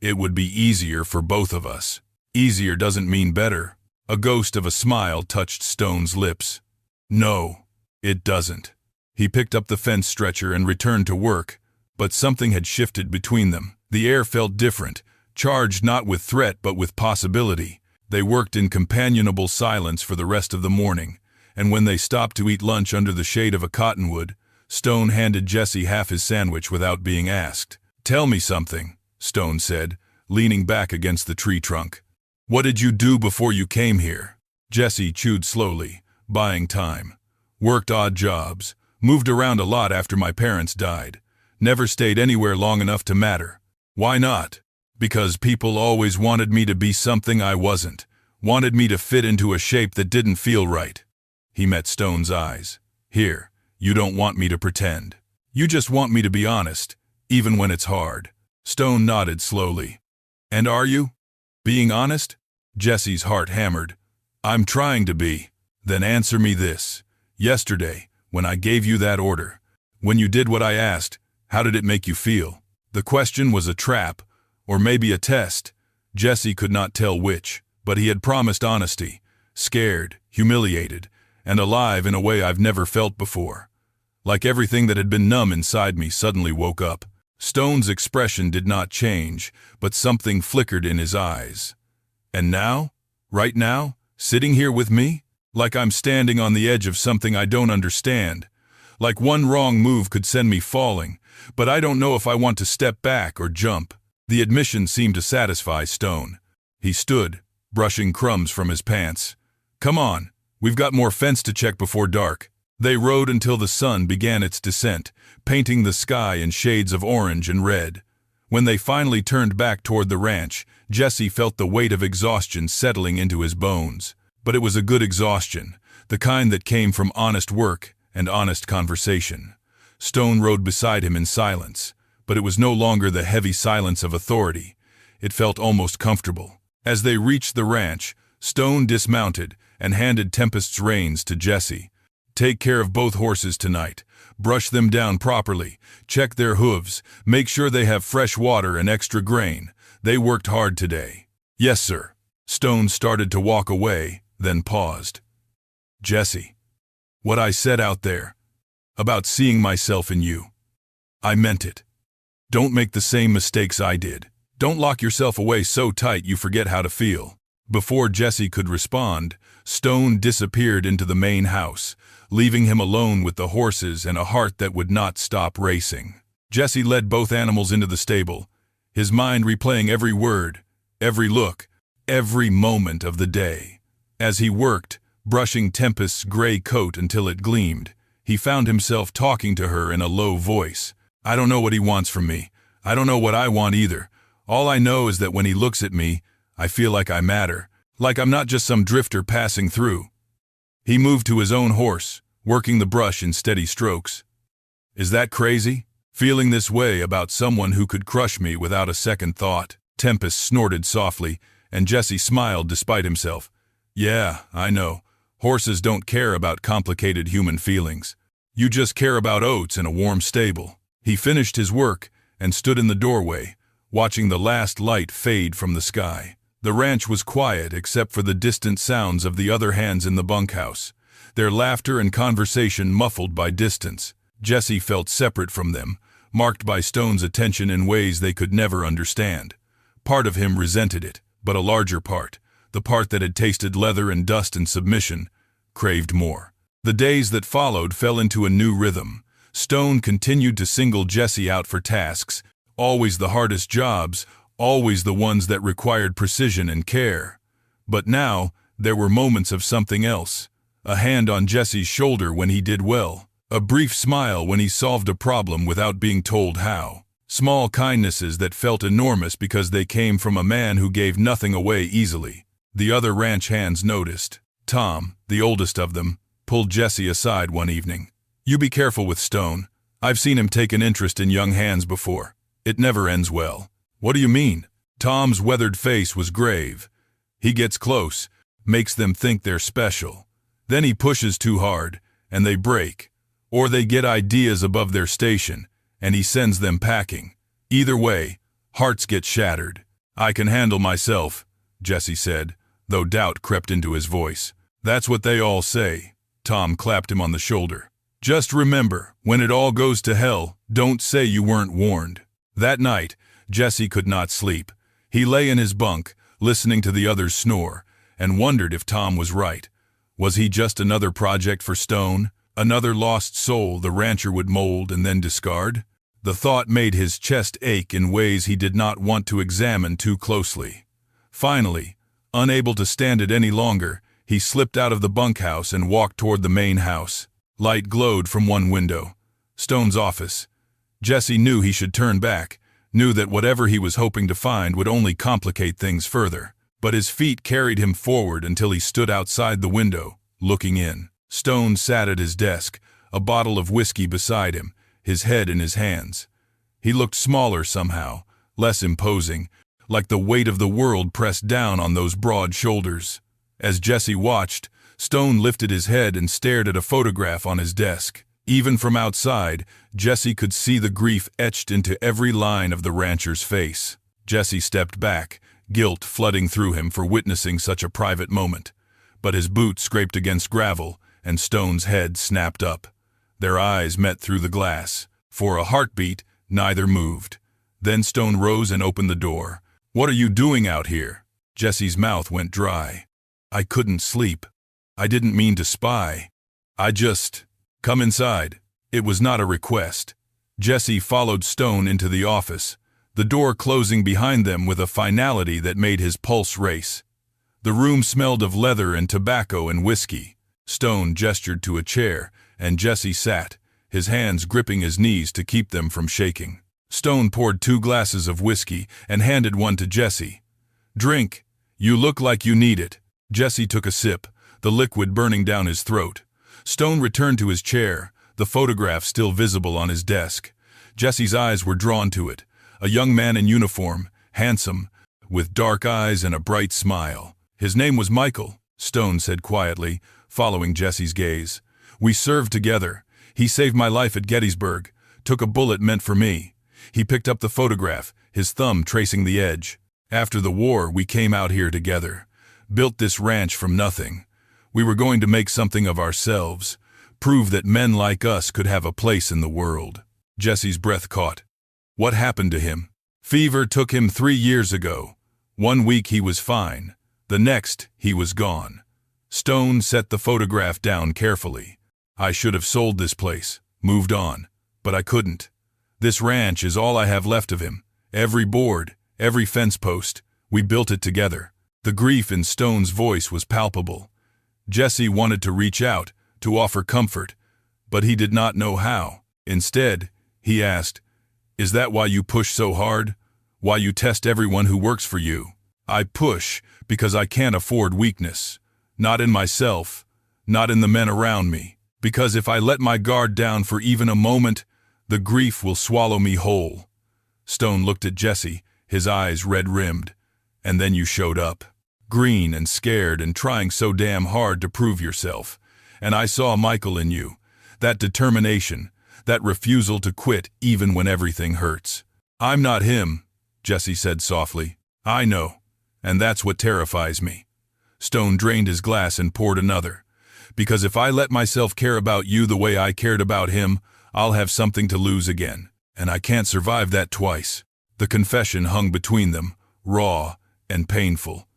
It would be easier for both of us. Easier doesn't mean better. A ghost of a smile touched Stone's lips. No, it doesn't. He picked up the fence stretcher and returned to work, but something had shifted between them. The air felt different, charged not with threat but with possibility. They worked in companionable silence for the rest of the morning, and when they stopped to eat lunch under the shade of a cottonwood, Stone handed Jesse half his sandwich without being asked. "Tell me something," Stone said, leaning back against the tree trunk. "What did you do before you came here?" Jesse chewed slowly, buying time. "Worked odd jobs, moved around a lot after my parents died. Never stayed anywhere long enough to matter. Why not? Because people always wanted me to be something I wasn't, wanted me to fit into a shape that didn't feel right." He met Stone's eyes. "Here, you don't want me to pretend. You just want me to be honest, even when it's hard." Stone nodded slowly. "And are you? Being honest?" Jesse's heart hammered. "I'm trying to be." "Then answer me this. Yesterday, when I gave you that order, when you did what I asked, how did it make you feel?" The question was a trap, or maybe a test. Jesse could not tell which, but he had promised honesty. Scared, humiliated, and alive in a way I've never felt before. Like everything that had been numb inside me suddenly woke up. Stone's expression did not change, but something flickered in his eyes. "And now? Right now? Sitting here with me? Like I'm standing on the edge of something I don't understand. Like one wrong move could send me falling, but I don't know if I want to step back or jump." The admission seemed to satisfy Stone. He stood, brushing crumbs from his pants. "Come on, we've got more fence to check before dark." They rode until the sun began its descent, painting the sky in shades of orange and red. When they finally turned back toward the ranch, Jesse felt the weight of exhaustion settling into his bones. But it was a good exhaustion, the kind that came from honest work and honest conversation. Stone rode beside him in silence, but it was no longer the heavy silence of authority. It felt almost comfortable. As they reached the ranch, Stone dismounted and handed Tempest's reins to Jesse. "Take care of both horses tonight. Brush them down properly. Check their hooves. Make sure they have fresh water and extra grain. They worked hard today." "Yes, sir." Stone started to walk away, then paused. "Jesse, what I said out there, about seeing myself in you, I meant it. Don't make the same mistakes I did. Don't lock yourself away so tight you forget how to feel." Before Jesse could respond, Stone disappeared into the main house, leaving him alone with the horses and a heart that would not stop racing. Jesse led both animals into the stable, his mind replaying every word, every look, every moment of the day. As he worked, brushing Tempest's gray coat until it gleamed, he found himself talking to her in a low voice. "I don't know what he wants from me. I don't know what I want either. All I know is that when he looks at me, I feel like I matter, like I'm not just some drifter passing through." He moved to his own horse, working the brush in steady strokes. "Is that crazy? Feeling this way about someone who could crush me without a second thought?" Tempest snorted softly, and Jesse smiled despite himself. "Yeah, I know. Horses don't care about complicated human feelings. You just care about oats in a warm stable." He finished his work and stood in the doorway, watching the last light fade from the sky. The ranch was quiet except for the distant sounds of the other hands in the bunkhouse, their laughter and conversation muffled by distance. Jesse felt separate from them, marked by Stone's attention in ways they could never understand. Part of him resented it, but a larger part, the part that had tasted leather and dust and submission, craved more. The days that followed fell into a new rhythm. Stone continued to single Jesse out for tasks, always the hardest jobs, always the ones that required precision and care. But now, there were moments of something else. A hand on Jesse's shoulder when he did well. A brief smile when he solved a problem without being told how. Small kindnesses that felt enormous because they came from a man who gave nothing away easily. The other ranch hands noticed. Tom, the oldest of them, pulled Jesse aside one evening. "You be careful with Stone. I've seen him take an interest in young hands before. It never ends well." "What do you mean?" Tom's weathered face was grave. "He gets close, makes them think they're special. Then he pushes too hard, and they break. Or they get ideas above their station, and he sends them packing. Either way, hearts get shattered." "I can handle myself," Jesse said, though doubt crept into his voice. "That's what they all say." Tom clapped him on the shoulder. "Just remember, when it all goes to hell, don't say you weren't warned." That night, Jesse could not sleep. He lay in his bunk, listening to the others snore, and wondered if Tom was right. Was he just another project for Stone? Another lost soul the rancher would mold and then discard? The thought made his chest ache in ways he did not want to examine too closely. Finally, unable to stand it any longer, he slipped out of the bunkhouse and walked toward the main house. Light glowed from one window. Stone's office. Jesse knew he should turn back, knew that whatever he was hoping to find would only complicate things further. But his feet carried him forward until he stood outside the window, looking in. Stone sat at his desk, a bottle of whiskey beside him, his head in his hands. He looked smaller somehow, less imposing, like the weight of the world pressed down on those broad shoulders. As Jesse watched, Stone lifted his head and stared at a photograph on his desk. Even from outside, Jesse could see the grief etched into every line of the rancher's face. Jesse stepped back, guilt flooding through him for witnessing such a private moment. But his boot scraped against gravel, and Stone's head snapped up. Their eyes met through the glass. For a heartbeat, neither moved. Then Stone rose and opened the door. "What are you doing out here?" Jesse's mouth went dry. "I couldn't sleep. I didn't mean to spy. Come inside." It was not a request. Jesse followed Stone into the office, the door closing behind them with a finality that made his pulse race. The room smelled of leather and tobacco and whiskey. Stone gestured to a chair, and Jesse sat, his hands gripping his knees to keep them from shaking. Stone poured 2 glasses of whiskey and handed one to Jesse. "Drink. You look like you need it." Jesse took a sip, the liquid burning down his throat. Stone returned to his chair, the photograph still visible on his desk. Jesse's eyes were drawn to it, a young man in uniform, handsome, with dark eyes and a bright smile. "His name was Michael," Stone said quietly, following Jesse's gaze. "We served together. He saved my life at Gettysburg, took a bullet meant for me." He picked up the photograph, his thumb tracing the edge. "After the war, we came out here together, built this ranch from nothing. We were going to make something of ourselves, prove that men like us could have a place in the world." Jesse's breath caught. "What happened to him?" "Fever took him 3 years ago. 1 week he was fine. The next, he was gone." Stone set the photograph down carefully. "I should have sold this place, moved on, but I couldn't. This ranch is all I have left of him. Every board, every fence post, we built it together." The grief in Stone's voice was palpable. Jesse wanted to reach out, to offer comfort, but he did not know how. Instead, he asked, "Is that why you push so hard? Why you test everyone who works for you?" "I push because I can't afford weakness. Not in myself, not in the men around me. Because if I let my guard down for even a moment, the grief will swallow me whole." Stone looked at Jesse, his eyes red-rimmed. "And then you showed up. Green and scared and trying so damn hard to prove yourself. And I saw Michael in you. That determination, that refusal to quit even when everything hurts." "I'm not him," Jesse said softly. "I know, and that's what terrifies me." Stone drained his glass and poured another. "Because if I let myself care about you the way I cared about him, I'll have something to lose again, and I can't survive that twice." The confession hung between them, raw and painful.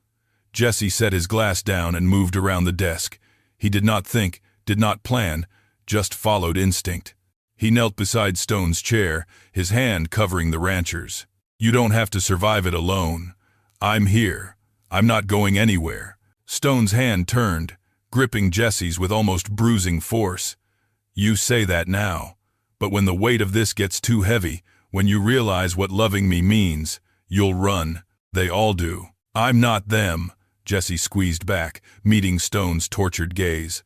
Jesse set his glass down and moved around the desk. He did not think, did not plan, just followed instinct. He knelt beside Stone's chair, his hand covering the rancher's. You don't have to survive it alone. I'm here. I'm not going anywhere. Stone's hand turned, gripping Jesse's with almost bruising force. You say that now, but when the weight of this gets too heavy, when you realize what loving me means, you'll run. They all do. I'm not them. Jesse squeezed back, meeting Stone's tortured gaze.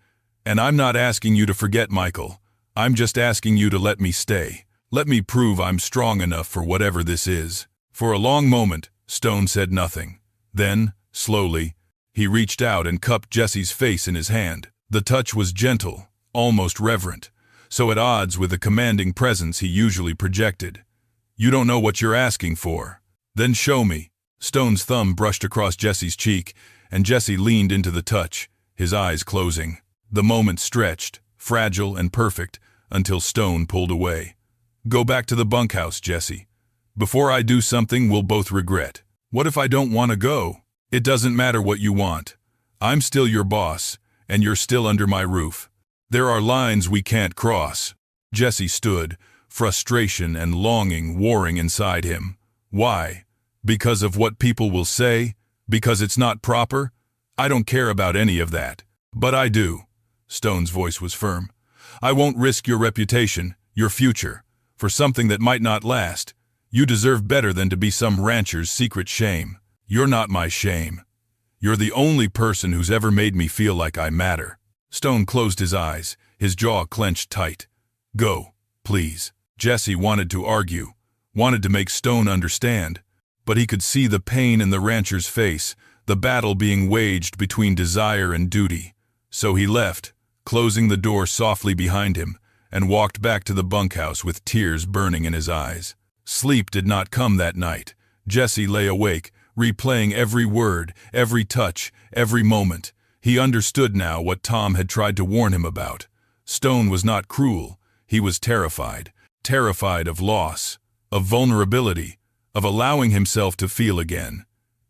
And I'm not asking you to forget Michael. I'm just asking you to let me stay. Let me prove I'm strong enough for whatever this is. For a long moment, Stone said nothing. Then, slowly, he reached out and cupped Jesse's face in his hand. The touch was gentle, almost reverent, so at odds with the commanding presence he usually projected. You don't know what you're asking for. Then show me. Stone's thumb brushed across Jesse's cheek, and Jesse leaned into the touch, his eyes closing. The moment stretched, fragile and perfect, until Stone pulled away. Go back to the bunkhouse, Jesse. Before I do something we'll both regret. What if I don't want to go? It doesn't matter what you want. I'm still your boss, and you're still under my roof. There are lines we can't cross. Jesse stood, frustration and longing warring inside him. Why? Because of what people will say? Because it's not proper? I don't care about any of that. But I do. Stone's voice was firm. I won't risk your reputation, your future, for something that might not last. You deserve better than to be some rancher's secret shame. You're not my shame. You're the only person who's ever made me feel like I matter. Stone closed his eyes, his jaw clenched tight. Go, please. Jesse wanted to argue, wanted to make Stone understand, but he could see the pain in the rancher's face, the battle being waged between desire and duty. So he left, closing the door softly behind him, and walked back to the bunkhouse with tears burning in his eyes. Sleep did not come that night. Jesse lay awake, replaying every word, every touch, every moment. He understood now what Tom had tried to warn him about. Stone was not cruel. He was terrified. Terrified of loss, of vulnerability, of allowing himself to feel again.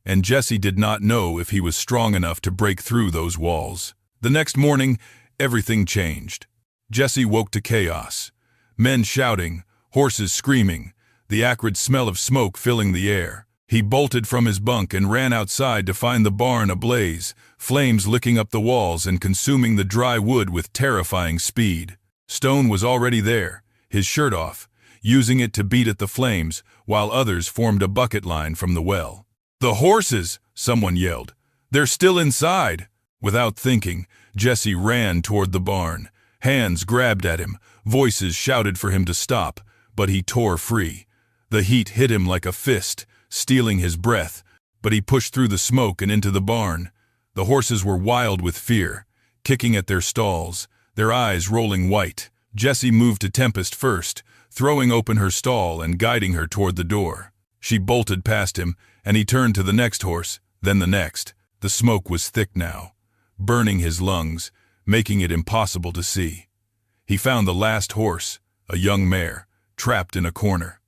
And Jesse did not know if he was strong enough to break through those walls. The next morning, everything changed. Jesse woke to chaos. Men shouting, horses screaming, the acrid smell of smoke filling the air. He bolted from his bunk and ran outside to find the barn ablaze, flames licking up the walls and consuming the dry wood with terrifying speed. Stone was already there, his shirt off, using it to beat at the flames, while others formed a bucket line from the well. The horses! Someone yelled. They're still inside! Without thinking, Jesse ran toward the barn. Hands grabbed at him, voices shouted for him to stop, but he tore free. The heat hit him like a fist, stealing his breath, but he pushed through the smoke and into the barn. The horses were wild with fear, kicking at their stalls, their eyes rolling white. Jesse moved to Tempest first, throwing open her stall and guiding her toward the door. She bolted past him, and he turned to the next horse, then the next. The smoke was thick now, burning his lungs, making it impossible to see. He found the last horse, a young mare, trapped in a corner.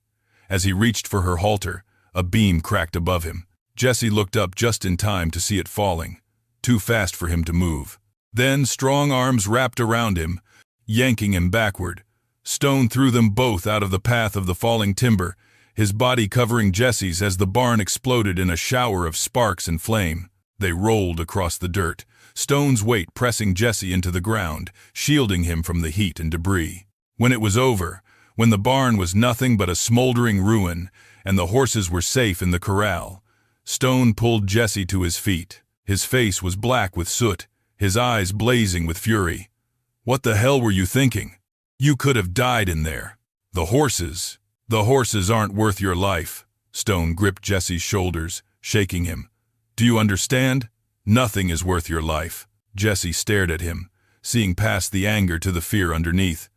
As he reached for her halter, a beam cracked above him. Jesse looked up just in time to see it falling, too fast for him to move. Then strong arms wrapped around him, yanking him backward. Stone threw them both out of the path of the falling timber, his body covering Jesse's as the barn exploded in a shower of sparks and flame. They rolled across the dirt, Stone's weight pressing Jesse into the ground, shielding him from the heat and debris. When it was over, when the barn was nothing but a smoldering ruin, and the horses were safe in the corral, Stone pulled Jesse to his feet. His face was black with soot, his eyes blazing with fury. What the hell were you thinking? You could have died in there. The horses aren't worth your life. Stone gripped Jesse's shoulders, shaking him. Do you understand? Nothing is worth your life. Jesse stared at him, seeing past the anger to the fear underneath.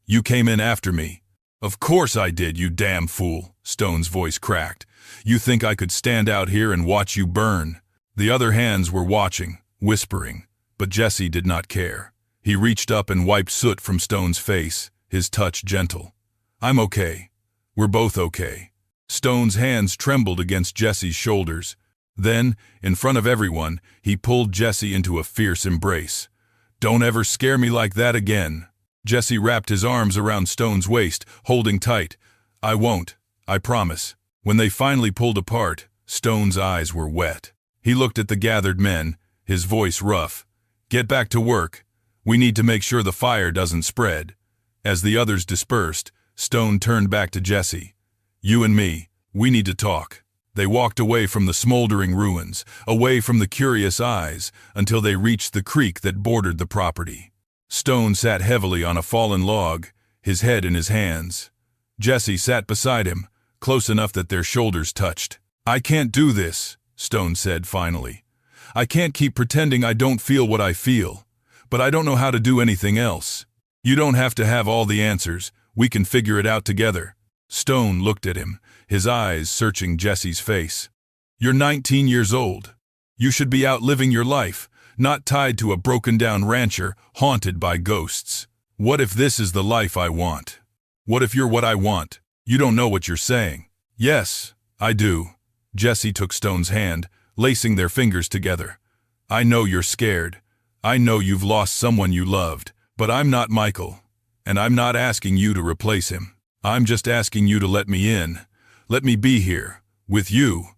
You came in after me. Of course I did, you damn fool, Stone's voice cracked. You think I could stand out here and watch you burn? The other hands were watching, whispering, but Jesse did not care. He reached up and wiped soot from Stone's face, his touch gentle. I'm okay. We're both okay. Stone's hands trembled against Jesse's shoulders. Then, in front of everyone, he pulled Jesse into a fierce embrace. Don't ever scare me like that again. Jesse wrapped his arms around Stone's waist, holding tight. I won't. I promise. When they finally pulled apart, Stone's eyes were wet. He looked at the gathered men, his voice rough. "Get back to work. We need to make sure the fire doesn't spread." As the others dispersed, Stone turned back to Jesse. "You and me, we need to talk." They walked away from the smoldering ruins, away from the curious eyes, until they reached the creek that bordered the property. Stone sat heavily on a fallen log, his head in his hands. Jesse sat beside him, close enough that their shoulders touched. "I can't do this," Stone said finally. "I can't keep pretending I don't feel what I feel, but I don't know how to do anything else. You don't have to have all the answers. We can figure it out together." Stone looked at him, his eyes searching Jesse's face. "You're 19 years old. You should be out living your life, not tied to a broken-down rancher haunted by ghosts. What if this is the life I want? What if you're what I want? You don't know what you're saying." "Yes, I do." Jesse took Stone's hand, lacing their fingers together. "I know you're scared. I know you've lost someone you loved, but I'm not Michael, and I'm not asking you to replace him. I'm just asking you to let me in. Let me be here, with you,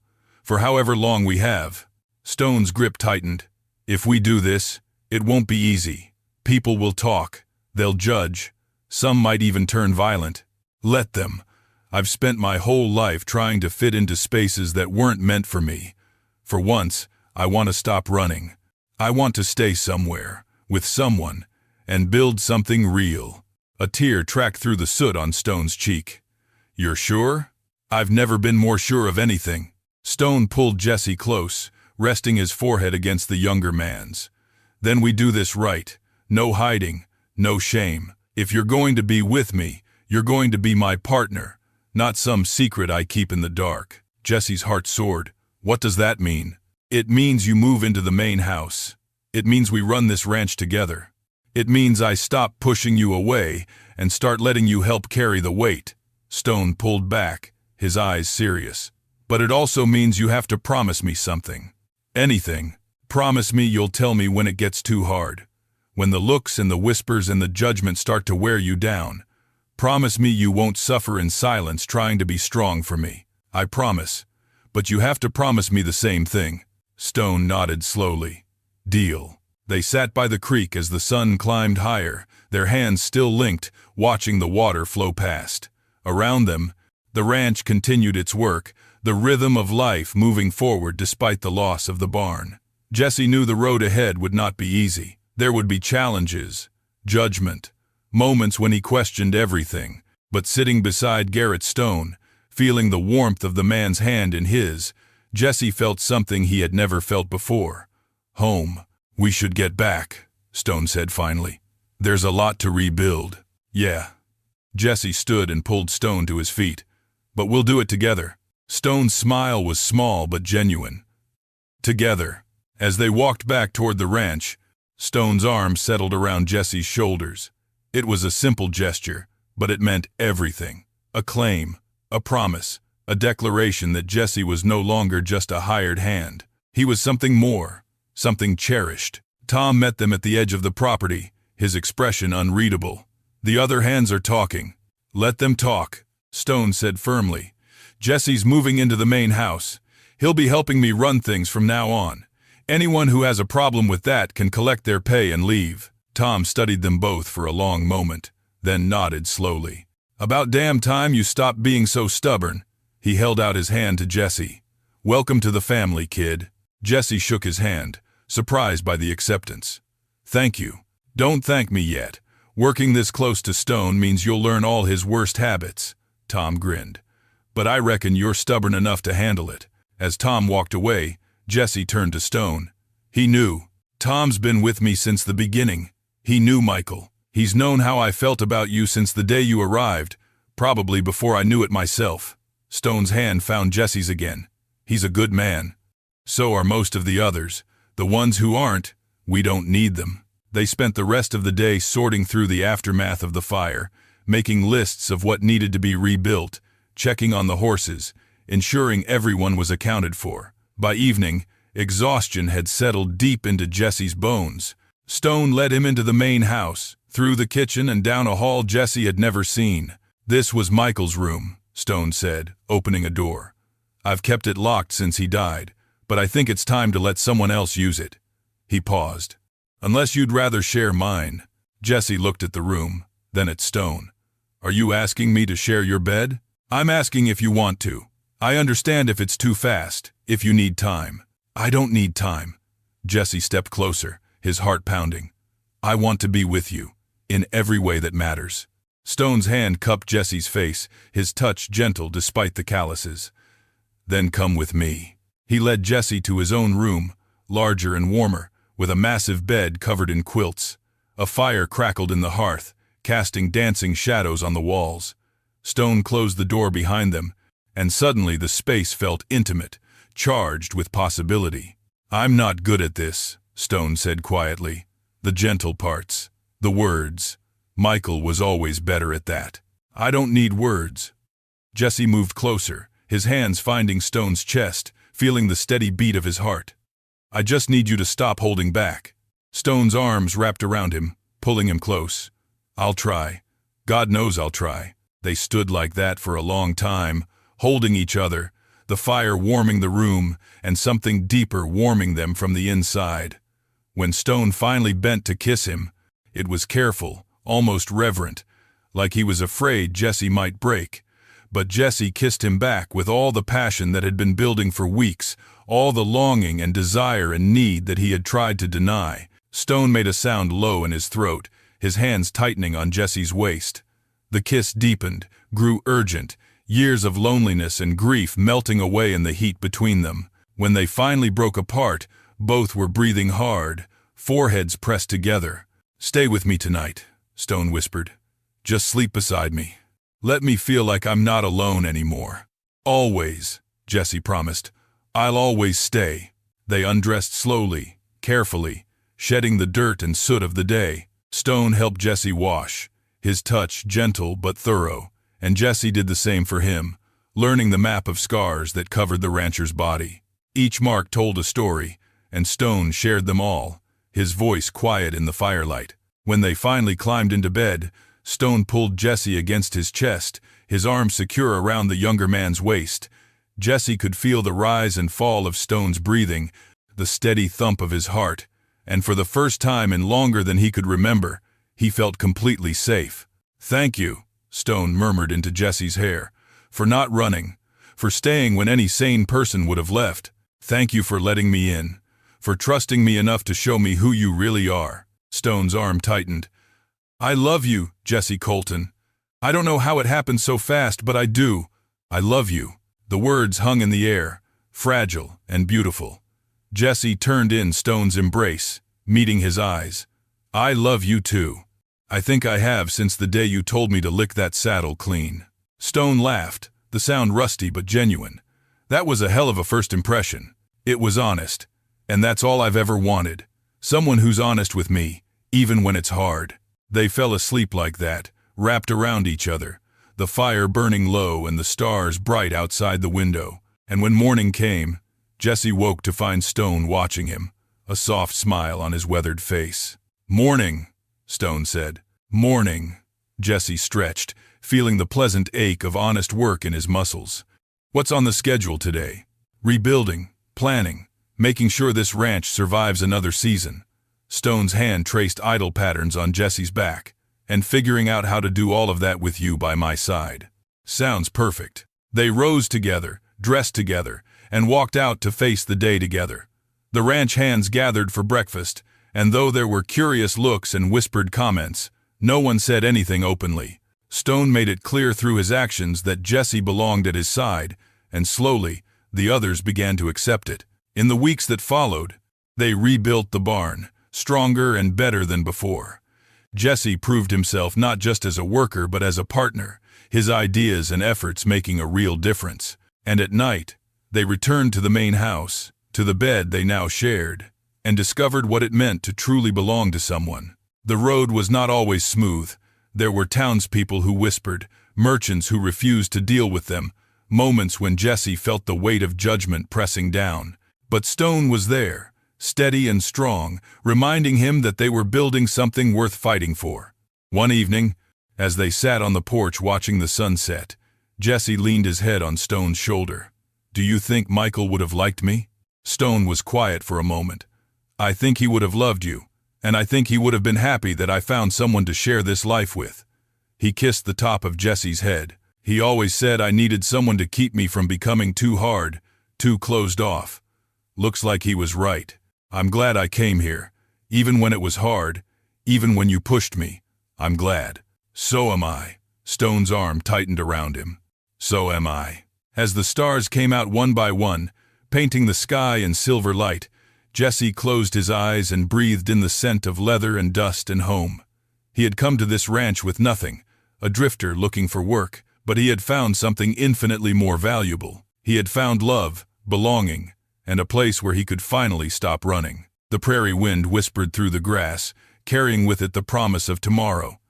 for however long we have." Stone's grip tightened. "If we do this, it won't be easy. People will talk. They'll judge. Some might even turn violent. Let them. I've spent my whole life trying to fit into spaces that weren't meant for me. For once, I want to stop running. I want to stay somewhere, with someone, and build something real." A tear tracked through the soot on Stone's cheek. "You're sure?" "I've never been more sure of anything." Stone pulled Jesse close, resting his forehead against the younger man's. "Then we do this right. No hiding, no shame. If you're going to be with me, you're going to be my partner, not some secret I keep in the dark." Jesse's heart soared. "What does that mean?" "It means you move into the main house. It means we run this ranch together. It means I stop pushing you away and start letting you help carry the weight." Stone pulled back, his eyes serious. "But it also means you have to promise me something. Anything. Promise me you'll tell me when it gets too hard. When the looks and the whispers and the judgment start to wear you down. Promise me you won't suffer in silence trying to be strong for me. I promise. But you have to promise me the same thing." Stone nodded slowly. "Deal." They sat by the creek as the sun climbed higher, their hands still linked, watching the water flow past. Around them, the ranch continued its work, the rhythm of life moving forward despite the loss of the barn. Jesse knew the road ahead would not be easy. There would be challenges, judgment, moments when he questioned everything. But sitting beside Garrett Stone, feeling the warmth of the man's hand in his, Jesse felt something he had never felt before. Home. "We should get back," Stone said finally. "There's a lot to rebuild." "Yeah." Jesse stood and pulled Stone to his feet. "But we'll do it together." Stone's smile was small but genuine. Together. As they walked back toward the ranch, Stone's arm settled around Jesse's shoulders. It was a simple gesture, but it meant everything. A claim, a promise, a declaration that Jesse was no longer just a hired hand. He was something more. Something cherished. Tom met them at the edge of the property, his expression unreadable. "The other hands are talking. Let them talk," Stone said firmly. "Jesse's moving into the main house. He'll be helping me run things from now on. Anyone who has a problem with that can collect their pay and leave." Tom studied them both for a long moment, then nodded slowly. "About damn time you stopped being so stubborn." He held out his hand to Jesse. "Welcome to the family, kid." Jesse shook his hand, surprised by the acceptance. "Thank you. Don't thank me yet. Working this close to Stone means you'll learn all his worst habits." Tom grinned. "But I reckon you're stubborn enough to handle it." As Tom walked away, Jesse turned to Stone. He knew. "Tom's been with me since the beginning. He knew Michael. He's known how I felt about you since the day you arrived, probably before I knew it myself." Stone's hand found Jesse's again. "He's a good man. So are most of the others. The ones who aren't, we don't need them." They spent the rest of the day sorting through the aftermath of the fire, making lists of what needed to be rebuilt, checking on the horses, ensuring everyone was accounted for. By evening, exhaustion had settled deep into Jesse's bones. Stone led him into the main house, through the kitchen and down a hall Jesse had never seen. "This was Michael's room," Stone said, opening a door. I've kept it locked since he died, but I think it's time to let someone else use it." He paused. "Unless you'd rather share mine." Jesse looked at the room, then at Stone. "Are you asking me to share your bed?" "I'm asking if you want to. I understand if it's too fast, if you need time." "I don't need time." Jesse stepped closer, his heart pounding. "I want to be with you, in every way that matters." Stone's hand cupped Jesse's face, his touch gentle despite the calluses. "Then come with me." He led Jesse to his own room, larger and warmer, with a massive bed covered in quilts. A fire crackled in the hearth, casting dancing shadows on the walls. Stone closed the door behind them, and suddenly the space felt intimate, charged with possibility. "I'm not good at this," Stone said quietly. "The gentle parts, the words. Michael was always better at that. I don't need words." Jesse moved closer, his hands finding Stone's chest, feeling the steady beat of his heart. "I just need you to stop holding back." Stone's arms wrapped around him, pulling him close. "I'll try. God knows I'll try." They stood like that for a long time, holding each other, the fire warming the room and something deeper warming them from the inside. When Stone finally bent to kiss him, it was careful, almost reverent, like he was afraid Jesse might break. But Jesse kissed him back with all the passion that had been building for weeks, all the longing and desire and need that he had tried to deny. Stone made a sound low in his throat, his hands tightening on Jesse's waist. The kiss deepened, grew urgent, years of loneliness and grief melting away in the heat between them. When they finally broke apart, both were breathing hard, foreheads pressed together. "Stay with me tonight," Stone whispered. "Just sleep beside me. Let me feel like I'm not alone anymore." "Always," Jesse promised. "I'll always stay." They undressed slowly, carefully, shedding the dirt and soot of the day. Stone helped Jesse wash, his touch gentle but thorough, and Jesse did the same for him, learning the map of scars that covered the rancher's body. Each mark told a story, and Stone shared them all, his voice quiet in the firelight. When they finally climbed into bed, Stone pulled Jesse against his chest, his arms secure around the younger man's waist. Jesse could feel the rise and fall of Stone's breathing, the steady thump of his heart, and for the first time in longer than he could remember, he felt completely safe. "Thank you," Stone murmured into Jesse's hair, "for not running, for staying when any sane person would have left. Thank you for letting me in, for trusting me enough to show me who you really are." Stone's arm tightened. "I love you, Jesse Colton. I don't know how it happened so fast, but I do. I love you." The words hung in the air, fragile and beautiful. Jesse turned in Stone's embrace, meeting his eyes. "I love you too. I think I have since the day you told me to lick that saddle clean." Stone laughed, the sound rusty but genuine. "That was a hell of a first impression. It was honest, and that's all I've ever wanted. Someone who's honest with me, even when it's hard." They fell asleep like that, wrapped around each other, the fire burning low and the stars bright outside the window. And when morning came, Jesse woke to find Stone watching him, a soft smile on his weathered face. "Morning," Stone said. "Morning." Jesse stretched, feeling the pleasant ache of honest work in his muscles. "What's on the schedule today?" "Rebuilding, planning, making sure this ranch survives another season." Stone's hand traced idle patterns on Jesse's back, "and figuring out how to do all of that with you by my side." "Sounds perfect." They rose together, dressed together, and walked out to face the day together. The ranch hands gathered for breakfast, and though there were curious looks and whispered comments, no one said anything openly. Stone made it clear through his actions that Jesse belonged at his side, and slowly, the others began to accept it. In the weeks that followed, they rebuilt the barn, stronger and better than before. Jesse proved himself not just as a worker but as a partner, his ideas and efforts making a real difference. And at night, they returned to the main house, to the bed they now shared, and discovered what it meant to truly belong to someone. The road was not always smooth. There were townspeople who whispered, merchants who refused to deal with them, moments when Jesse felt the weight of judgment pressing down. But Stone was there, steady and strong, reminding him that they were building something worth fighting for. One evening, as they sat on the porch watching the sunset, Jesse leaned his head on Stone's shoulder. "Do you think Michael would have liked me?" Stone was quiet for a moment. "I think he would have loved you, and I think he would have been happy that I found someone to share this life with." He kissed the top of Jesse's head. "He always said I needed someone to keep me from becoming too hard, too closed off. Looks like he was right. I'm glad I came here, even when it was hard, even when you pushed me. I'm glad." "So am I." Stone's arm tightened around him. "So am I." As the stars came out one by one, painting the sky in silver light, Jesse closed his eyes and breathed in the scent of leather and dust and home. He had come to this ranch with nothing, a drifter looking for work, but he had found something infinitely more valuable. He had found love, belonging, and a place where he could finally stop running. The prairie wind whispered through the grass, carrying with it the promise of tomorrow.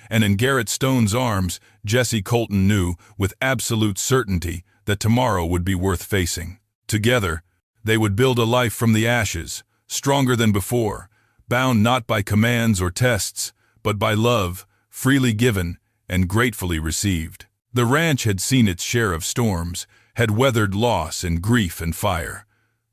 And in Garrett Stone's arms, Jesse Colton knew with absolute certainty that tomorrow would be worth facing. Together, they would build a life from the ashes, stronger than before, bound not by commands or tests, but by love, freely given and gratefully received. The ranch had seen its share of storms, had weathered loss and grief and fire,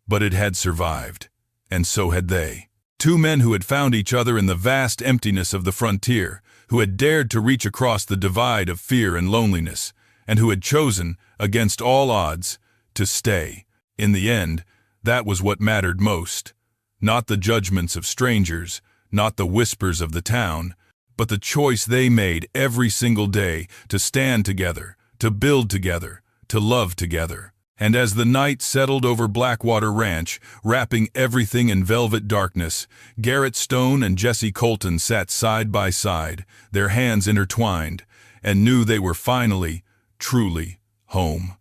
but it had survived, and so had they. Two men who had found each other in the vast emptiness of the frontier, who had dared to reach across the divide of fear and loneliness, and who had chosen, against all odds, to stay. In the end, that was what mattered most. Not the judgments of strangers, not the whispers of the town, but the choice they made every single day to stand together, to build together, to love together. And as the night settled over Blackwater Ranch, wrapping everything in velvet darkness, Garrett Stone and Jesse Colton sat side by side, their hands intertwined, and knew they were finally, truly, home.